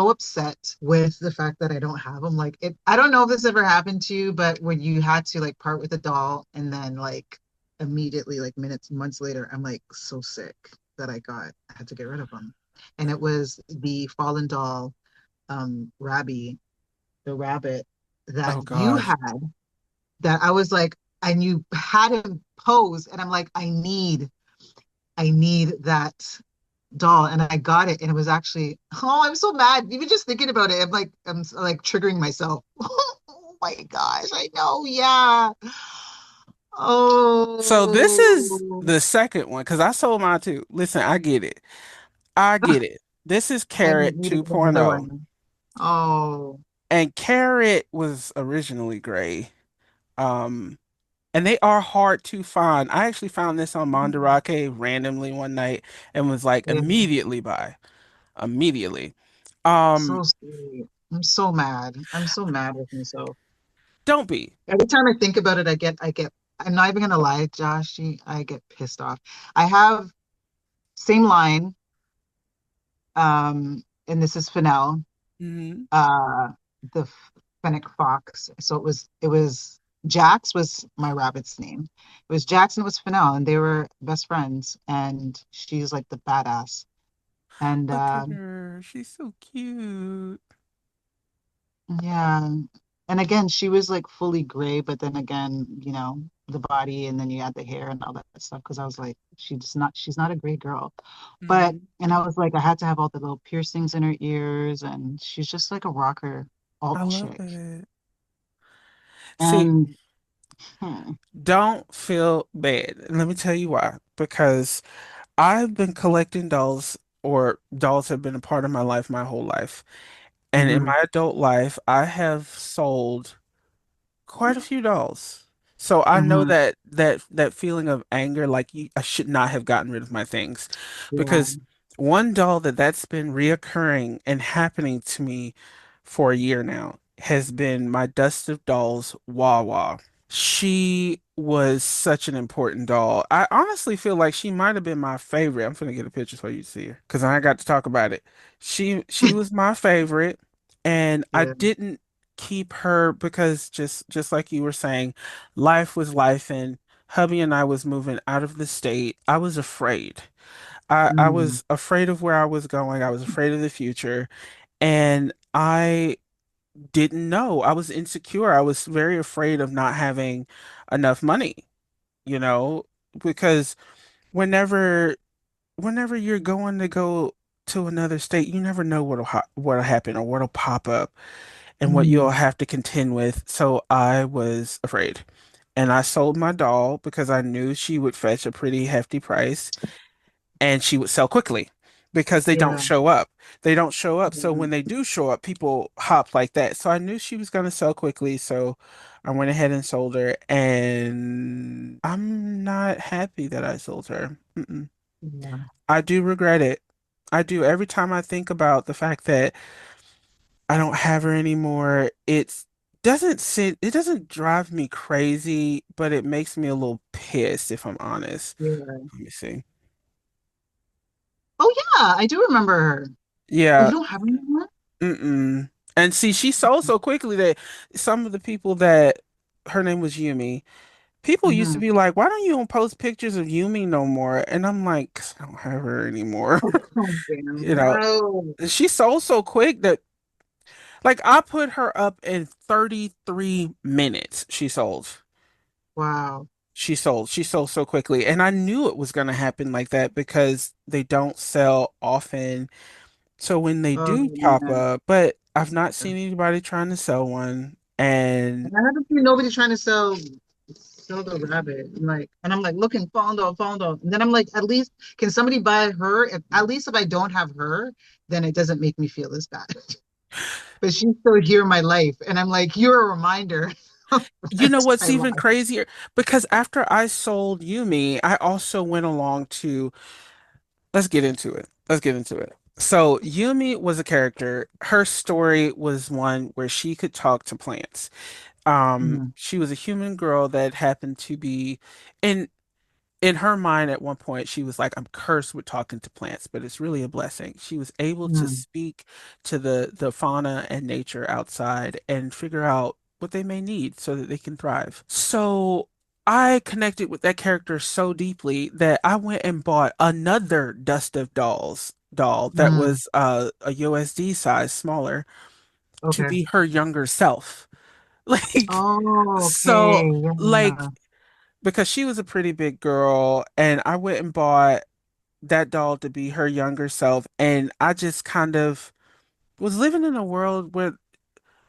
upset with the fact that I don't have them. Like I don't know if this ever happened to you, but when you had to like part with a doll and then like immediately, like months later, I'm like so sick that I had to get rid of them. And it was the fallen doll, Rabby, the rabbit that Oh you gosh. had that I was like, and you had him pose, and I'm like, I need that doll, and I got it, and it was actually, oh, I'm so mad. Even just thinking about it, like triggering myself. Oh my gosh, I know, yeah. So this is Oh, the second one because I sold mine too. Listen, I get it. I get it. This is I Carrot need to get another 2.0. one. Oh, And Carrot was originally gray. Um, and they are hard to find. I actually found this on Mm. Mandarake randomly one night and was like Yeah, immediately buy. Immediately. so Um, sweet. I'm so mad. I'm so mad with myself. don't be. Every time I think about it, I'm not even gonna lie, Joshy, I get pissed off. I have same line, and this is Fennel, Hmm. uh, the Fennec Fox. So it was Jax was my rabbit's name. It was Jax and it was Fennel, and they were best friends. And she's like the badass. And Look at her. She's so cute. yeah, and again, she was like fully gray, but then again, the body, and then you add the hair and all that stuff. Because I was like, she's not a gray girl. But Hmm. and I was like, I had to have all the little piercings in her ears, and she's just like a rocker alt I love chick. it. See, And hmm, don't feel bad. And let me tell you why. Because I've been collecting dolls, or dolls have been a part of my life my whole life. And in mhm, my adult life, I have sold quite a few dolls. So I know mhm, that feeling of anger, like I should not have gotten rid of my things, yeah, because one doll that's been reoccurring and happening to me for a year now has been my Dust of Dolls Wawa. She was such an important doll. I honestly feel like she might have been my favorite. I'm gonna get a picture so you see her because I got to talk about it. She was my favorite, and I yeah, didn't keep her because just like you were saying, life was life, and hubby and I was moving out of the state. I was afraid. I mm, was afraid of where I was going. I was afraid of the future, and I didn't know. I was insecure. I was very afraid of not having enough money, you know, because whenever whenever you're going to go to another state, you never know what'll happen or what'll pop up and what you'll mm, have to contend with. So I was afraid. And I sold my doll because I knew she would fetch a pretty hefty price and she would sell quickly because they don't yeah, show up. They don't show up. So yeah, when they do show up, people hop like that. So I knew she was going to sell quickly. So I went ahead and sold her. And I'm not happy that I sold her. Mm-mm. yeah, I do regret it. I do. Every time I think about the fact that I don't have her anymore, it doesn't drive me crazy, but it makes me a little pissed if I'm honest. yeah. Let me see. Oh yeah, I do remember her. Oh, you Yeah. don't have her anymore? Mm-mm. And see, she sold so quickly that some of the people that her name was Yumi, people used to Mm-hmm. be like, "Why don't post pictures of Yumi no more?" And I'm like, "'Cause I don't have her anymore." Oh, damn, You know, no. she sold so quick that like I put her up in 33 minutes. She sold. Wow. She sold so quickly. And I knew it was going to happen like that because they don't sell often. So when they Oh do pop man. up, but I've not seen anybody trying to sell one. And And I haven't seen nobody trying to sell the rabbit. And I'm like looking, found out. And then I'm like, at least can somebody buy her? At least if I don't have her, then it doesn't make me feel as bad. But she's still here in my life. And I'm like, you're a reminder you know that what's I even lost. crazier? Because after I sold Yumi, I also went along to, let's get into it. Let's get into it. So Yumi was a character. Her story was one where she could talk to plants. Mhm. She was a human girl that happened to be in in her mind at one point she was like, I'm cursed with talking to plants, but it's really a blessing. She was able to Mhm. speak to the fauna and nature outside and figure out what they may need so that they can thrive. So I connected with that character so deeply that I went and bought another Dust of Dolls doll that Mhm. was a USD size smaller to Okay. be her younger self. Like, Oh, so, okay. like, Yeah. because she was a pretty big girl, and I went and bought that doll to be her younger self, and I just kind of was living in a world where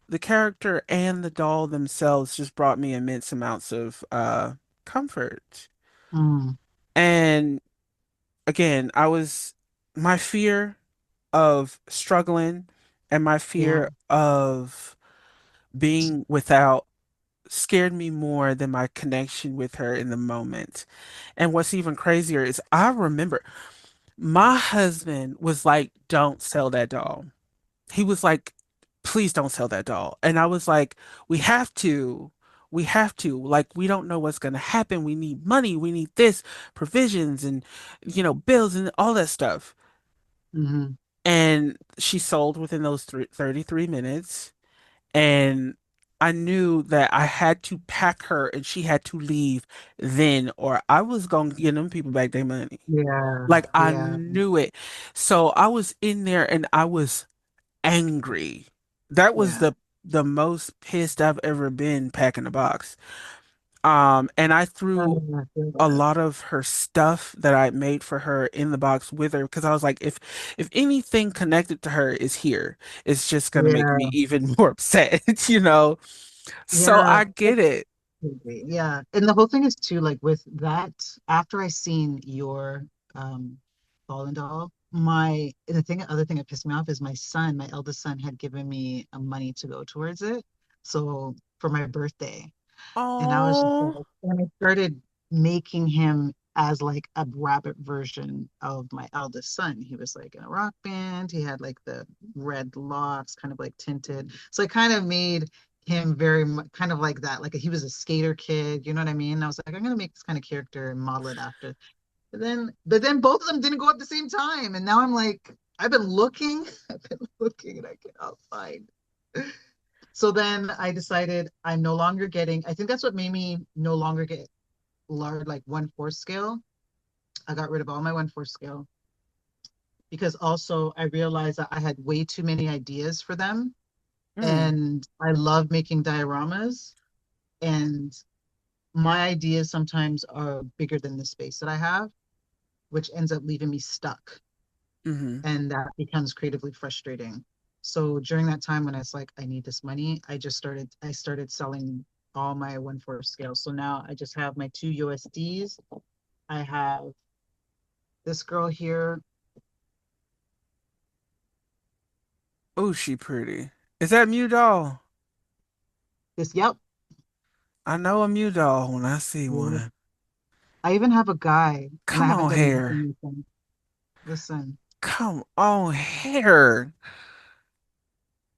the character and the doll themselves just brought me immense amounts of comfort. Mm. And again, my fear of struggling and my Yeah. fear of being without scared me more than my connection with her in the moment. And what's even crazier is I remember my husband was like, "Don't sell that doll." He was like, "Please don't sell that doll." And I was like, "We have to. We have to. Like, we don't know what's going to happen. We need money. We need this, provisions and, bills and all that stuff." Hmm. And she sold within those 33 minutes. And I knew that I had to pack her and she had to leave then, or I was going to give them people back their money. Yeah, Like, I yeah, knew it. So I was in there and I was angry. That was yeah. the most pissed I've ever been packing a box. And I threw I feel a that. lot of her stuff that I made for her in the box with her because I was like, if anything connected to her is here, it's just gonna make me Yeah, even more upset, you know? So yeah. I get it. Yeah. And the whole thing is too, like with that, after I seen your Fallen Doll, other thing that pissed me off is my eldest son had given me money to go towards it. So for my birthday. And I was just Oh, like, and I started making him as like a rabbit version of my eldest son. He was like in a rock band. He had like the red locks, kind of like tinted. So I kind of made him very much kind of like that. Like he was a skater kid, you know what I mean? And I was like, I'm gonna make this kind of character and model it after. But then both of them didn't go at the same time. And now I'm like, I've been looking, I've been looking and I cannot find. So then I decided I'm no longer getting, I think that's what made me no longer get large, like 1/4 scale. I got rid of all my 1/4 scale because also I realized that I had way too many ideas for them. mm, And I love making dioramas. And my ideas sometimes are bigger than the space that I have, which ends up leaving me stuck. hmm. And that becomes creatively frustrating. So during that time when it's like I need this money, I started selling all my 1/4 scales. So now I just have my two USDs. I have this girl here. Oh, she pretty. Is that Mew doll? This, yep. I know a Mew doll when I see Yeah. one. I even have a guy, and I Come haven't on done here. anything. Listen, Come on here.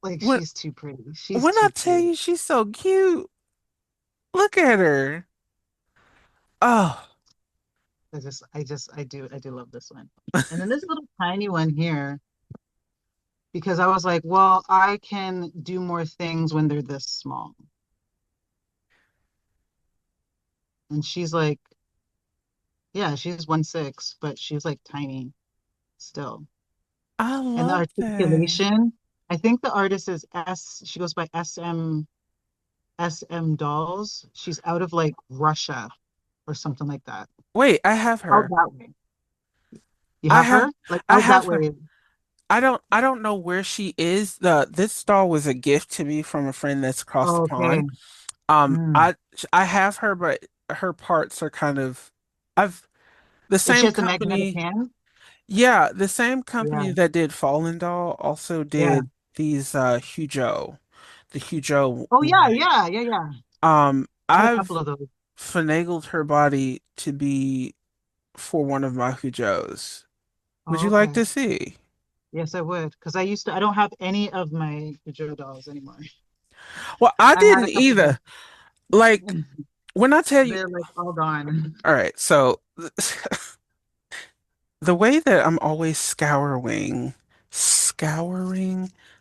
like When she's too pretty. She's when I too tell cute. you she's so cute, look at her. Oh, I do love this one. And then this little tiny one here, because I was like, well, I can do more things when they're this small. And she's like, yeah, she's 1/6, but she's like tiny still. I And the love that. articulation, I think the artist is she goes by SM Dolls. She's out of like Russia or something like that. Wait, I have Out her. that way. You I have have her? Like I out that have her. way. I don't know where she is. This doll was a gift to me from a friend that's across the Oh, okay. pond. Um, Mm. I I have her, but her parts are kind of I've the Is she same has the magnetic company. hand? Yeah, the same company Yeah. that did Fallen Doll also Yeah. did these Hujo, the Hujo Oh yeah, line. yeah, yeah, yeah. I have a couple I've of those. finagled her body to be for one of my Hujos. Would Oh, you like okay. to see? Yes, I would. Because I don't have any of my Joe dolls anymore. Well, I I had didn't a couple of either. Like when I tell you, they're like all gone. all right, so the way that I'm always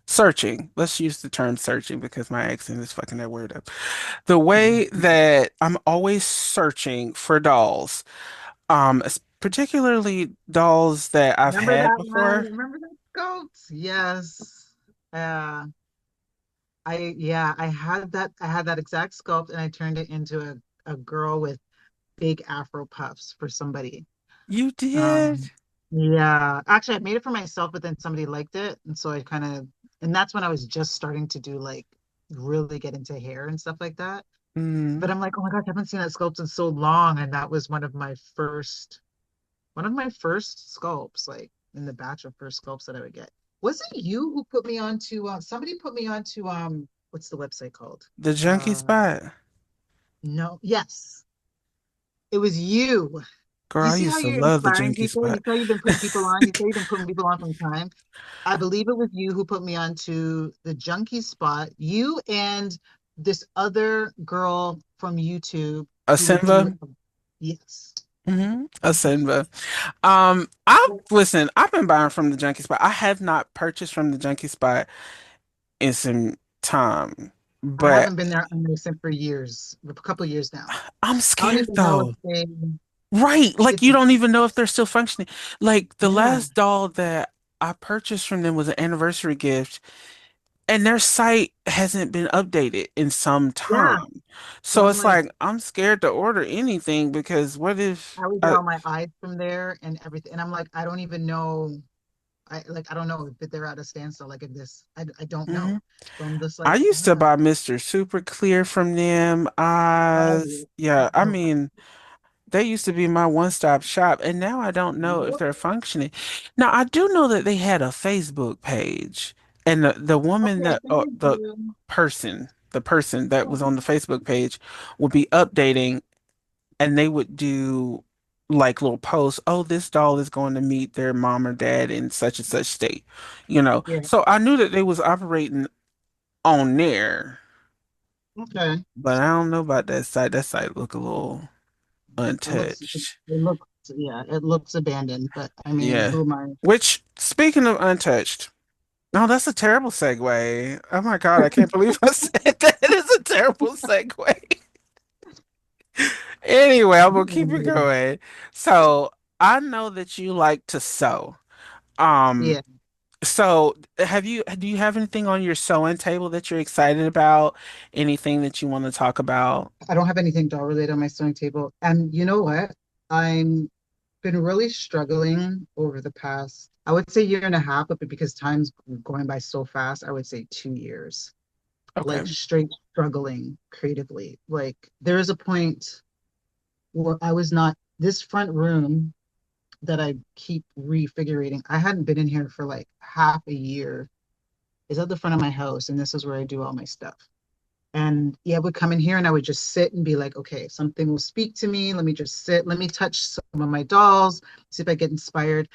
searching, let's use the term searching because my accent is fucking that word up. The way that I'm always searching for dolls, particularly dolls that I've Remember had that one? before. Remember that sculpt? Yes. Uh, I had that exact sculpt and I turned it into a girl with big afro puffs for somebody. You did? Um, yeah, actually, I made it for myself, but then somebody liked it, and so I kind of, and that's when I was just starting to do like really get into hair and stuff like that. Mm. But I'm like, oh my gosh, I haven't seen that sculpt in so long, and that was one of my first sculpts, like in the batch of first sculpts that I would get. Was it you who put me onto? Somebody put me onto what's the website called? The junkie Uh, spot. No, yes, it was you. Girl, You I see how used to you're love the inspiring Junkie people? You Spot. saw you've been putting people on. You say you've been putting people on from time. I believe it was you who put me onto the Junkie Spot. You and this other girl from YouTube who would do, Asimba. yes. Asimba. I listen, I've been buying from the Junkie Spot. I have not purchased from the Junkie Spot in some time, I but haven't been there on Innocent for years, a couple of years now. I'm I don't scared even know if though. they, Right, like if, you don't even know if they're still functioning. Like the yeah, last doll that I purchased from them was an anniversary gift, and their site hasn't been updated in some yeah. time. So So I'm it's like, like I'm scared to order anything because what if I would get all my eyes from there and everything. And I'm like, I don't even know. I don't know if they're at a standstill. Like if this, I don't know. Mhm. So I'm just I like, used to yeah. buy Mr. Super Clear from them. Oh, Yeah, I mean, they used to be my one-stop shop, and now I don't know if yep. they're functioning. Now, I do know that they had a Facebook page, and the woman Okay, I that, think they do. the person that was on the Facebook page would be updating, and they would do like little posts. Oh, this doll is going to meet their mom or dad in such and such state, you know. Yeah. So I knew that they was operating on there. Okay. But I don't know about that site. That site look a little It untouched. looks, yeah, it looks abandoned, but I mean, Yeah. who am I? Which, speaking of untouched, no, that's a terrible segue. Oh my God, I can't believe I said that. It's a terrible segue. Anyway, I'm gonna keep it going. So I know that you like to sew. Um, Yeah, so do you have anything on your sewing table that you're excited about? Anything that you want to talk about? I don't have anything doll related on my sewing table. And you know what? I'm been really struggling over the past, I would say year and a half, but because time's going by so fast, I would say 2 years. Okay. Like straight struggling creatively. Like there is a point where I was not this front room that I keep refigurating. I hadn't been in here for like half a year. Is at the front of my house, and this is where I do all my stuff. And yeah, I would come in here and I would just sit and be like, okay, something will speak to me. Let me just sit. Let me touch some of my dolls, see if I get inspired.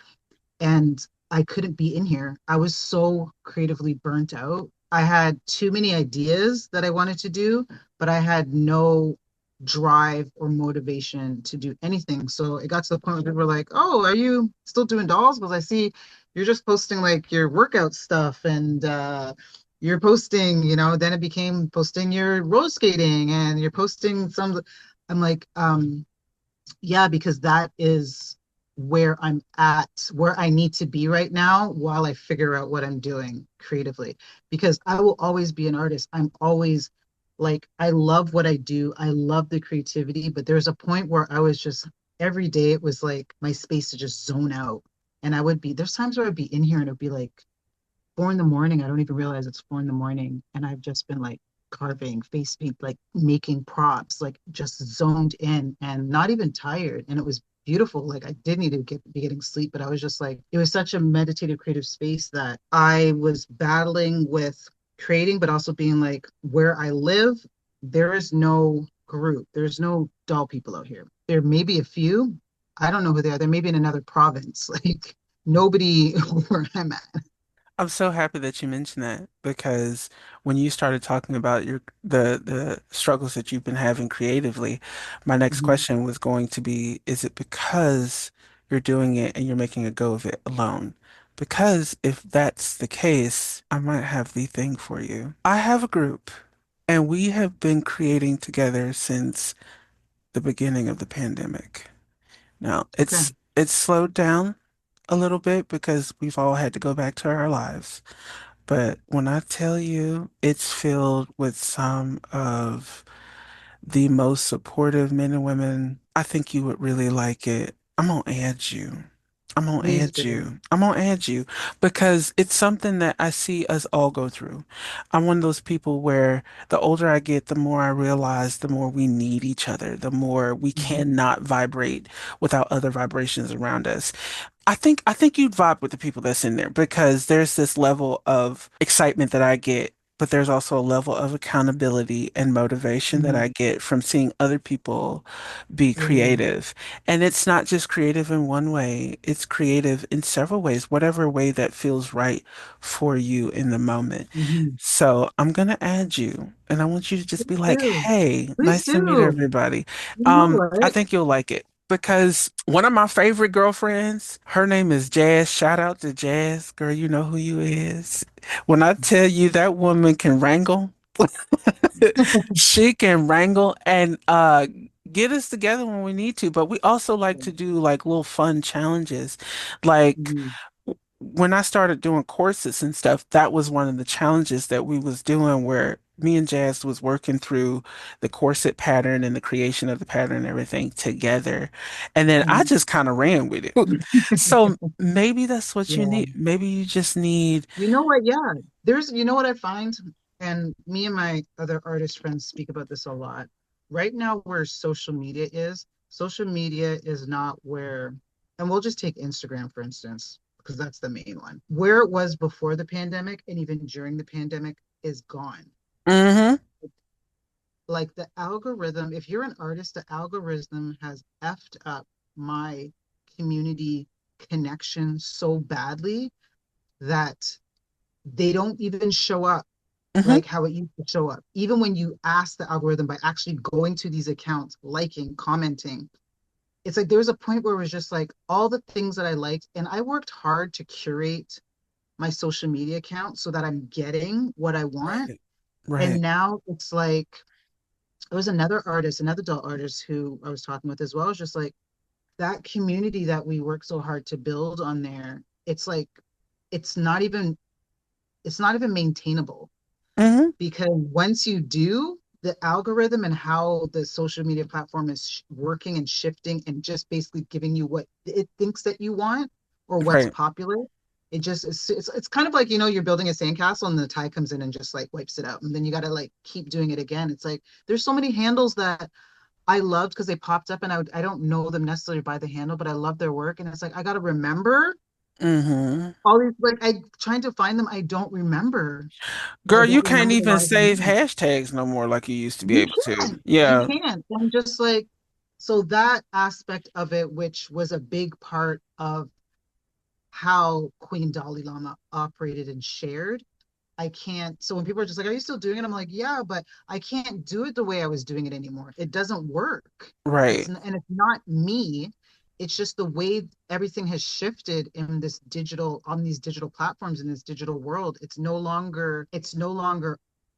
And I couldn't be in here. I was so creatively burnt out. I had too many ideas that I wanted to do, but I had no drive or motivation to do anything. So it got to the point where people were like, "Oh, are you still doing dolls? Because I see you're just posting like your workout stuff and you're posting, then it became posting your roller skating and you're posting some." I'm like, yeah, because that is where I'm at, where I need to be right now while I figure out what I'm doing creatively. Because I will always be an artist. I'm always like, I love what I do. I love the creativity, but there's a point where I was just every day it was like my space to just zone out. And there's times where I'd be in here and it'd be like 4 in the morning. I don't even realize it's 4 in the morning. And I've just been like carving, face paint, like making props, like just zoned in and not even tired. And it was beautiful. Like I did need to be getting sleep, but I was just like, it was such a meditative, creative space that I was battling with creating, but also being like, where I live, there is no group. There's no doll people out here. There may be a few. I don't know who they are. They may be in another province. Like nobody where I'm at. I'm so happy that you mentioned that because when you started talking about the struggles that you've been having creatively, my next Mhm. question was going to be, is it because you're doing it and you're making a go of it alone? Because if that's the case, I might have the thing for you. I have a group and we have been creating together since the beginning of the pandemic. Now, Okay. it's slowed down a little bit because we've all had to go back to our lives. But when I tell you it's filled with some of the most supportive men and women, I think you would really like it. I'm gonna add you. I'm gonna Please add do. you. I'm gonna add you because it's something that I see us all go through. I'm one of those people where the older I get, the more I realize the more we need each other, the more we Mhm. cannot vibrate without other vibrations around us. I think you'd vibe with the people that's in there because there's this level of excitement that I get but there's also a level of accountability and motivation that Mhm. I get from seeing other people be Yeah. creative. And it's not just creative in one way, it's creative in several ways, whatever way that feels right for you in the moment. Mhm. So I'm gonna add you, and I want you to just be Please like, do. "Hey, Please nice to meet do. everybody." You know I what? think you'll like it because one of my favorite girlfriends, her name is Jazz. Shout out to Jazz, girl. You know who you is. When I tell you that woman can wrangle, she can wrangle and get us together when we need to. But we also like to do like little fun challenges, like Mhm. when I started doing courses and stuff, that was one of the challenges that we was doing where me and Jazz was working through the corset pattern and the creation of the pattern and everything together. And then I Mhm. just kind of ran with it. So maybe that's what you Yeah. need. Maybe you just need, You know what? Yeah. You know what I find? And me and my other artist friends speak about this a lot. Right now, where social media is not where, and we'll just take Instagram, for instance, because that's the main one. Where it was before the pandemic and even during the pandemic is gone. mm-hmm, Like the algorithm, if you're an artist, the algorithm has effed up my community connection so badly that they don't even show up mm-hmm, like how it used to show up. Even when you ask the algorithm by actually going to these accounts, liking, commenting, it's like there was a point where it was just like all the things that I liked, and I worked hard to curate my social media account so that I'm getting what I want. right, And right, now it's like there was another artist, another adult artist who I was talking with as well. It's just like that community that we work so hard to build on there. It's like it's not even it's not even maintainable mm-hmm, because once you do, the algorithm and how the social media platform is working and shifting and just basically giving you what it thinks that you want or what's right, popular. It just it's kind of like you're building a sandcastle and the tide comes in and just like wipes it out and then you got to like keep doing it again. It's like there's so many handles that I loved because they popped up and I don't know them necessarily by the handle, but I love their work and it's like I got to remember mm-hmm. all these like I trying to find them. I don't remember. I Girl, you don't can't remember a even lot of the save names. hashtags no more like you used to be You able to. can't. You Yeah, can't. I'm just like, so that aspect of it, which was a big part of how Queen Dalai Lama operated and shared, I can't. So when people are just like, "Are you still doing it?" I'm like, "Yeah, but I can't do it the way I was doing it anymore. It doesn't work. right. And it's not me. It's just the way everything has shifted in this digital on these digital platforms in this digital world. It's no longer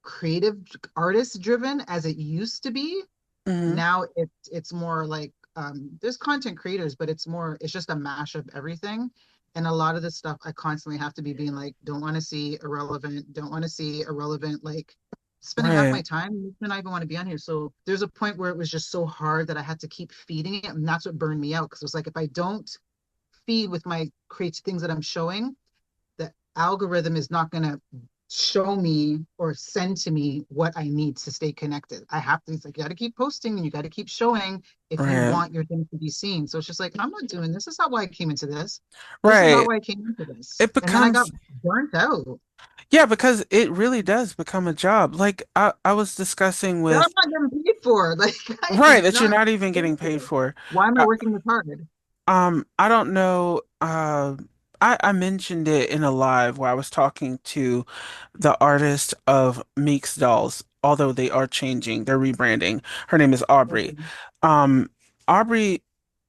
creative artist driven as it used to be. Mm-hmm. Now it's more like there's content creators, but it's just a mash of everything. And a lot of this stuff I constantly have to be being like, don't want to see irrelevant, don't want to see irrelevant, like spending half my Right. time and I even want to be on here. So there's a point where it was just so hard that I had to keep feeding it. And that's what burned me out. Cause it was like if I don't feed with my create things that I'm showing, the algorithm is not going to show me or send to me what I need to stay connected. I have to, it's like, you got to keep posting and you got to keep showing if you Right. want your things to be seen. So it's just like, I'm not doing this. This is not why I came into this. This is not Right. why I came into this. It And then I got becomes, burnt out. yeah, because it really does become a job. Like I was discussing That with, I'm not getting paid for. Like, right, it's that you're not not even getting paid fair. for. Why am I Uh, working this hard? I don't know. I mentioned it in a live where I was talking to the artist of Meek's Dolls, although they are changing, they're rebranding. Her name is Aubrey. Okay. Um, Aubrey,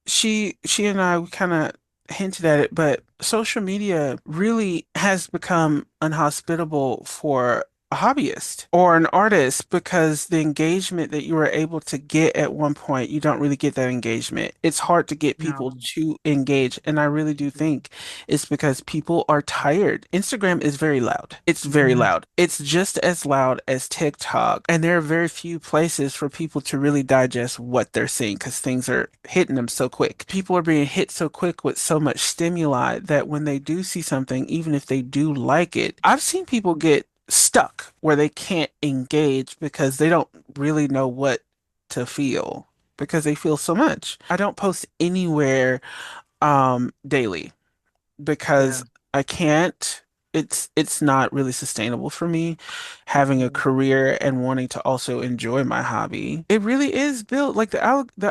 she and I kind of hinted at it, but social media really has become unhospitable for a hobbyist or an artist because the engagement that you were able to get at one point, you don't really get that engagement. It's hard to get people No. to engage. And I really do think it's because people are tired. Instagram is very loud. It's very Yeah. loud. It's just as loud as TikTok. And there are very few places for people to really digest what they're seeing because things are hitting them so quick. People are being hit so quick with so much stimuli that when they do see something, even if they do like it, I've seen people get stuck where they can't engage because they don't really know what to feel because they feel so much. I don't post anywhere daily because Yeah. I can't. it's not really sustainable for me having a Right. career and wanting to also enjoy my hobby. It really is built like the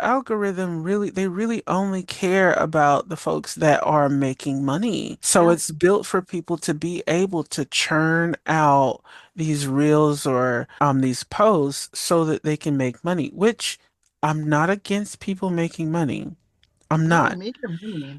algorithm really they really only care about the folks that are making money. So Yeah. it's built for people to be able to churn out these reels or these posts so that they can make money, which I'm not against people making money. I'm No, not.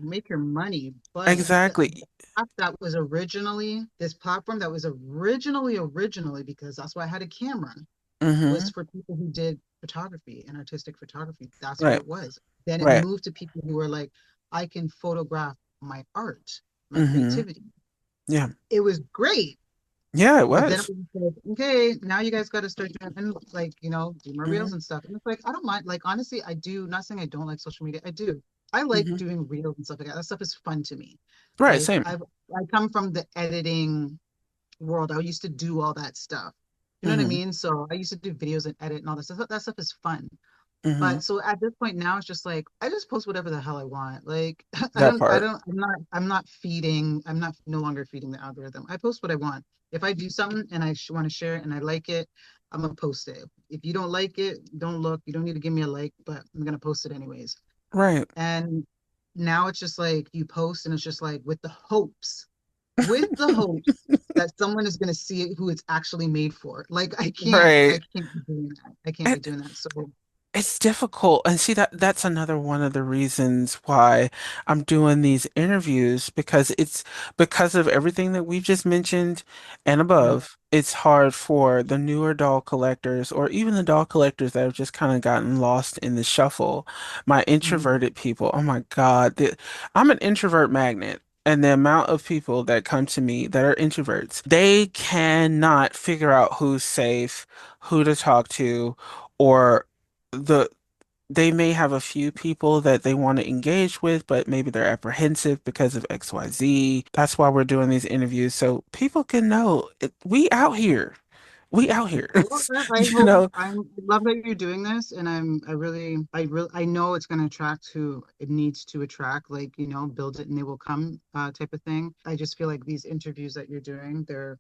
make your money. But the Exactly. app that was originally this platform that was originally because that's why I had a camera was Mm-hmm. for people who did photography and artistic photography. That's what Right. it was. Then it Right. moved to people who were like, I can photograph my art, my Mm-hmm. creativity. Yeah. It was great. Yeah, it But then it was. was like, okay, now you guys got to start doing and like, do more Mm-hmm. reels and stuff. And it's like, I don't mind. Like, honestly, I do, not saying I don't like social media. I do. I like Mm-hmm. doing reels and stuff like that. That stuff is fun to me. Right, Like, same. I come from the editing world. I used to do all that stuff. You know what I Mm-hmm. mean? So I used to do videos and edit and all that stuff. That stuff is fun. Mm-hmm. But so at this point now, it's just like I just post whatever the hell I want. Like That part. I'm not no longer feeding the algorithm. I post what I want. If I do something and I want to share it and I like it, I'm gonna post it. If you don't like it, don't look. You don't need to give me a like, but I'm gonna post it anyways. Right. And now it's just like you post and it's just like with the hopes that someone is gonna see it who it's actually made for. Like I Right. can't be doing that. I can't And be doing that. So it's difficult. And see that's another one of the reasons why I'm doing these interviews because it's because of everything that we've just mentioned and right. above. It's hard for the newer doll collectors or even the doll collectors that have just kind of gotten lost in the shuffle. My Mhm. introverted people, oh my God, I'm an introvert magnet. And the amount of people that come to me that are introverts, they cannot figure out who's safe, who to talk to, or the they may have a few people that they want to engage with, but maybe they're apprehensive because of XYZ. That's why we're doing these interviews so people can know we out here. We out here. Well, I You hope know? I love that you're doing this, and I know it's going to attract who it needs to attract, like build it and they will come, type of thing. I just feel like these interviews that you're doing, they're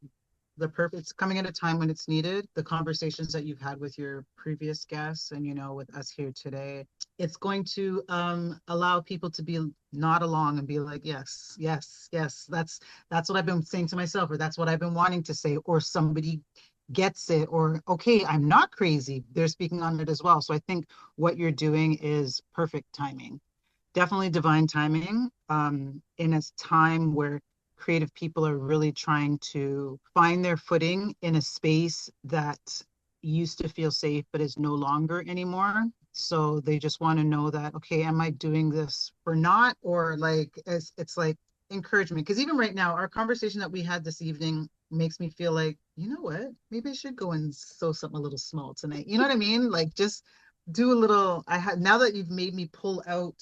the perfect. It's coming at a time when it's needed. The conversations that you've had with your previous guests, and with us here today, it's going to allow people to be nod along and be like, yes, yes, yes. That's what I've been saying to myself, or that's what I've been wanting to say, or somebody gets it, or okay, I'm not crazy. They're speaking on it as well. So I think what you're doing is perfect timing, definitely divine timing, in a time where creative people are really trying to find their footing in a space that used to feel safe but is no longer anymore. So they just want to know that, okay, am I doing this for not, or like it's like encouragement. Because even right now, our conversation that we had this evening makes me feel like, you know what, maybe I should go and sew something a little small tonight. You know what I mean? Like just do a little. I had now that you've made me pull out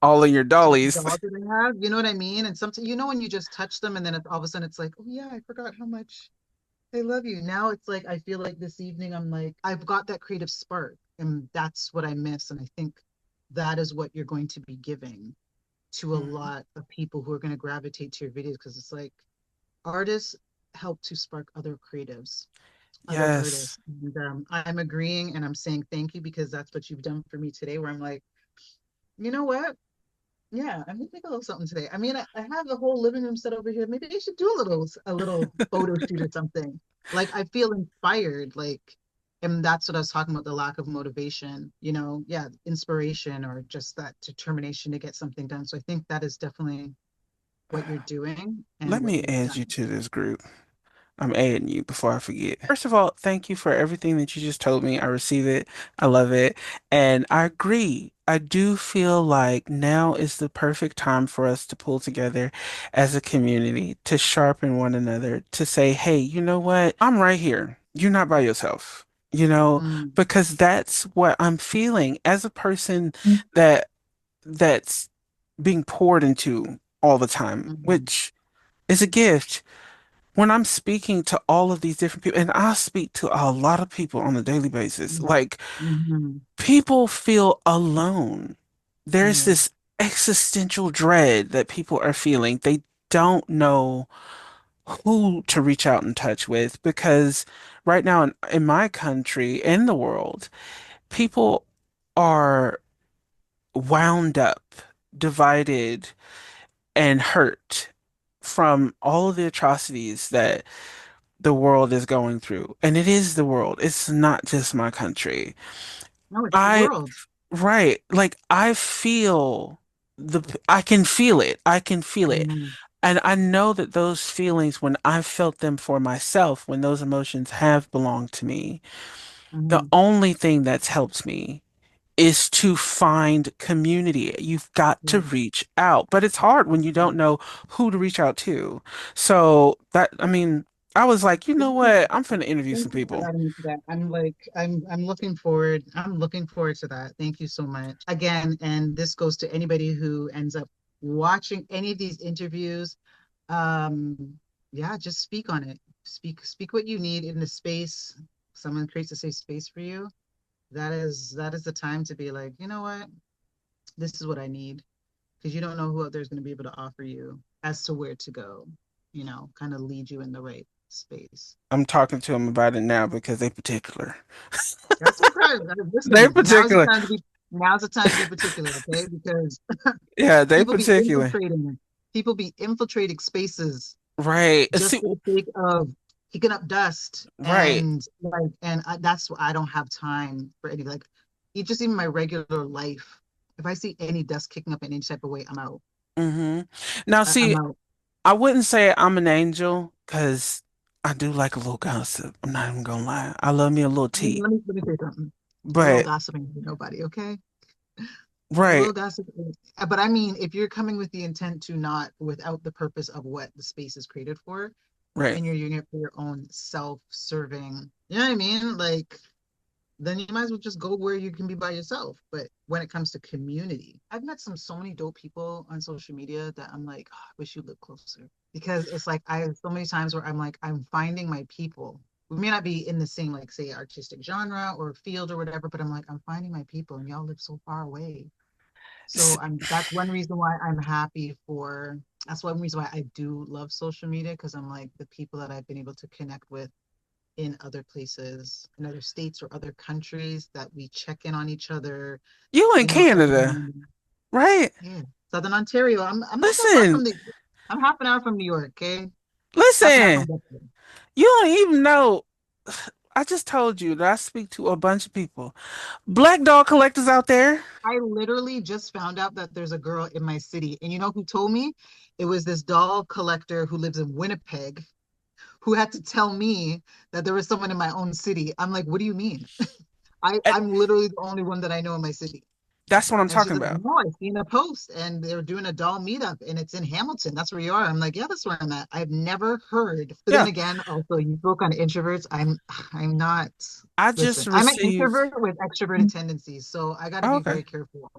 All of your certain dollies. dolls that I have, you know what I mean? And sometimes, when you just touch them and then all of a sudden it's like, oh yeah, I forgot how much I love you. Now it's like, I feel like this evening I'm like, I've got that creative spark and that's what I miss. And I think that is what you're going to be giving to a Mhm. lot of people who are going to gravitate to your videos because it's like artists help to spark other creatives, other Yes. artists. And I'm agreeing and I'm saying thank you because that's what you've done for me today, where I'm like, you know what? Yeah, I'm gonna make a little something today. I mean, I have the whole living room set over here. Maybe I should do a little photo shoot or something. Like I feel inspired, like, and that's what I was talking about, the lack of motivation, yeah, inspiration or just that determination to get something done. So I think that is definitely what you're doing and Let what me you've add you done. to this group. I'm adding you before I forget. First of all, thank you for everything that you just told me. I receive it. I love it. And I agree. I do feel like now is the perfect time for us to pull together as a community, to sharpen one another, to say, hey, you know what? I'm right here. You're not by yourself, you know, Mm, because that's what I'm feeling as a person that that's being poured into all the time, mhm, which is a gift when I'm speaking to all of these different people, and I speak to a lot of people on a daily basis, mm, like mhm. people feel alone. There's Yeah. this existential dread that people are feeling. They don't know who to reach out and touch with because right now in my country and the world, people are wound up, divided, and hurt from all of the atrocities that the world is going through. And it is the world. It's not just my country. No, it's the I, world. right, like I feel I can feel it. I can feel it. Mm, And I know that those feelings, when I've felt them for myself, when those emotions have belonged to me, the mm, only thing that's helped me is to find community. You've got to yeah. reach out, but it's hard when you don't know who to reach out to. So that, I mean, I was like, you know what? I'm finna interview Thank some you for people. adding me to that. I'm looking forward. I'm looking forward to that. Thank you so much. Again, and this goes to anybody who ends up watching any of these interviews. Yeah, just speak on it. Speak what you need in the space. Someone creates a safe space for you. That is the time to be like, you know what? This is what I need. Because you don't know who out there is going to be able to offer you as to where to go, kind of lead you in the right space. I'm talking to them about it now because they particular. That's okay. They Listen, particular. now's the time to be particular, okay? Because Yeah, they people be particular. infiltrating people be infiltrating spaces Right. just See, for the sake of kicking up dust right. and that's what I don't have time for any like just even my regular life. If I see any dust kicking up in any type of way, I'm out. Hmm. Now, I'm see, out. I wouldn't say I'm an angel because I do like a little gossip. I'm not even gonna lie. I love me a little tea. Let me say something. A little But, gossiping to nobody, okay? A right, little gossip. But I mean, if you're coming with the intent to not, without the purpose of what the space is created for, right. and you're using it for your own self-serving, you know what I mean? Like, then you might as well just go where you can be by yourself. But when it comes to community, I've met so many dope people on social media that I'm like, oh, I wish you lived closer. Because it's like I have so many times where I'm like, I'm finding my people. We may not be in the same, like, say, artistic genre or field or whatever, but I'm like, I'm finding my people and y'all live so far away. S- So that's one reason why I'm happy for that's one reason why I do love social media because I'm like the people that I've been able to connect with in other places, in other states or other countries that we check in on each other, You in every Canada, morning. right? Yeah. Southern Ontario. I'm not that far Listen, from the I'm half an hour from New York, okay? Half an hour listen. from Buffalo. You don't even know. I just told you that I speak to a bunch of people. Black dog collectors out there. I literally just found out that there's a girl in my city. And you know who told me? It was this doll collector who lives in Winnipeg who had to tell me that there was someone in my own city. I'm like, what do you mean? And I'm literally the only one that I know in my city. that's what I'm And she's talking like, about. no, I seen a post and they're doing a doll meetup and it's in Hamilton. That's where you are. I'm like, yeah, that's where I'm at. I've never heard. But then Yeah, again, also you spoke on introverts. I'm not, I just listen, I'm an received. introvert with extroverted tendencies. So I gotta Oh, be okay. very careful.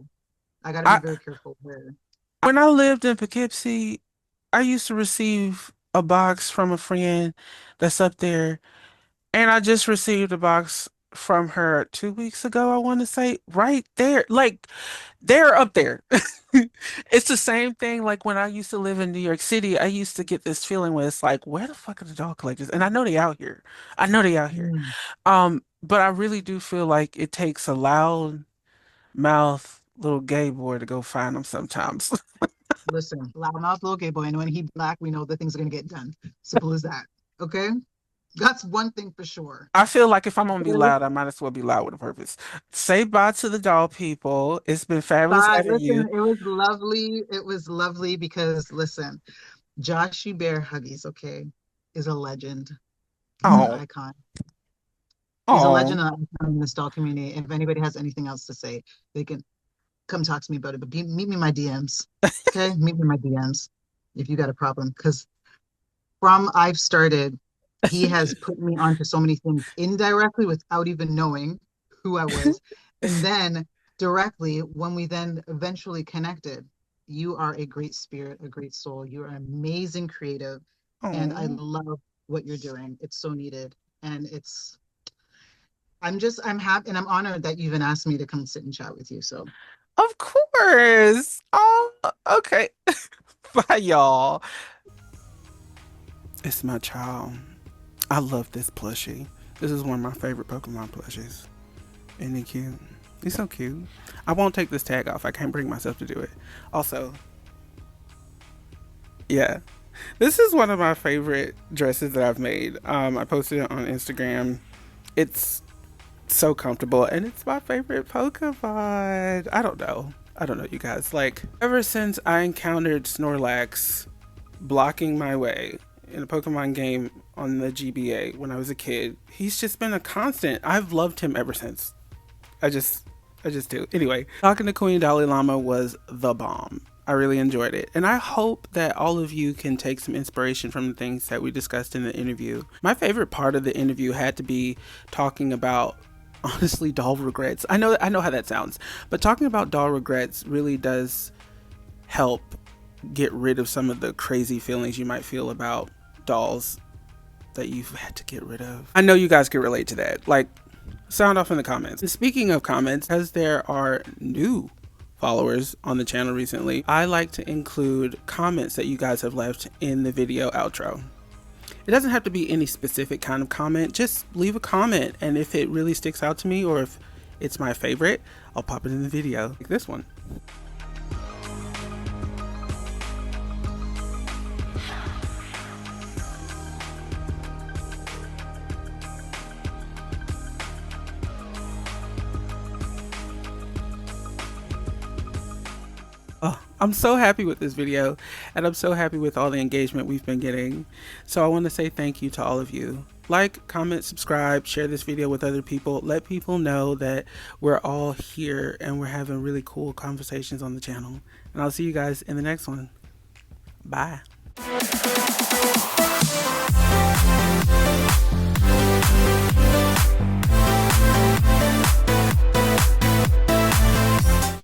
I gotta be I very careful where when I lived in Poughkeepsie, I used to receive a box from a friend that's up there, and I just received a box from her 2 weeks ago, I want to say, right there. Like they're up there. It's the same thing like when I used to live in New York City, I used to get this feeling where it's like, where the fuck are the dog collectors? And I know they out here. I know they out here. mm, But I really do feel like it takes a loud mouth little gay boy to go find them sometimes. listen, loudmouth little gay boy, and when he black, we know that things are gonna get done. Simple as that. Okay? That's one thing for sure. I feel like if I'm gonna be Okay? loud, I might as well be loud with a purpose. Say bye to the doll people. It's been fabulous Bye. having you. Listen, it was lovely. It was lovely because listen, Joshy Bear Huggies, okay, is a legend. He's an Oh, icon. He's a oh. legend in the stall community. If anybody has anything else to say, they can come talk to me about it. But meet me in my DMs. Okay? Meet me in my DMs if you got a problem. Because from I've started, he has put me onto so many things indirectly without even knowing who I was. And then directly, when we then eventually connected, you are a great spirit, a great soul. You're an amazing creative. And I Oh. love what you're doing. It's so needed. And I'm happy and I'm honored that you even asked me to come sit and chat with you. So Of course. Oh, okay. Bye, y'all. It's my child. I love this plushie. This is one of my favorite Pokemon plushies. Isn't he cute? He's so cute. I won't take this tag off. I can't bring myself to do it. Also, yeah, this is one of my favorite dresses that I've made. I posted it on Instagram. It's so comfortable, and it's my favorite Pokemon. I don't know, you guys. Like, ever since I encountered Snorlax blocking my way in a Pokemon game on the GBA when I was a kid, he's just been a constant. I've loved him ever since. I just do. Anyway, talking to Queen Dalai Lama was the bomb. I really enjoyed it. And I hope that all of you can take some inspiration from the things that we discussed in the interview. My favorite part of the interview had to be talking about, honestly, doll regrets. I know how that sounds, but talking about doll regrets really does help get rid of some of the crazy feelings you might feel about dolls that you've had to get rid of. I know you guys can relate to that. Like, sound off in the comments. And speaking of comments, as there are new followers on the channel recently, I like to include comments that you guys have left in the video outro. It doesn't have to be any specific kind of comment, just leave a comment, and if it really sticks out to me or if it's my favorite, I'll pop it in the video, like this one. Oh, I'm so happy with this video, and I'm so happy with all the engagement we've been getting. So I want to say thank you to all of you. Like, comment, subscribe, share this video with other people. Let people know that we're all here and we're having really cool conversations on the channel. And I'll see you guys in the next one. Bye.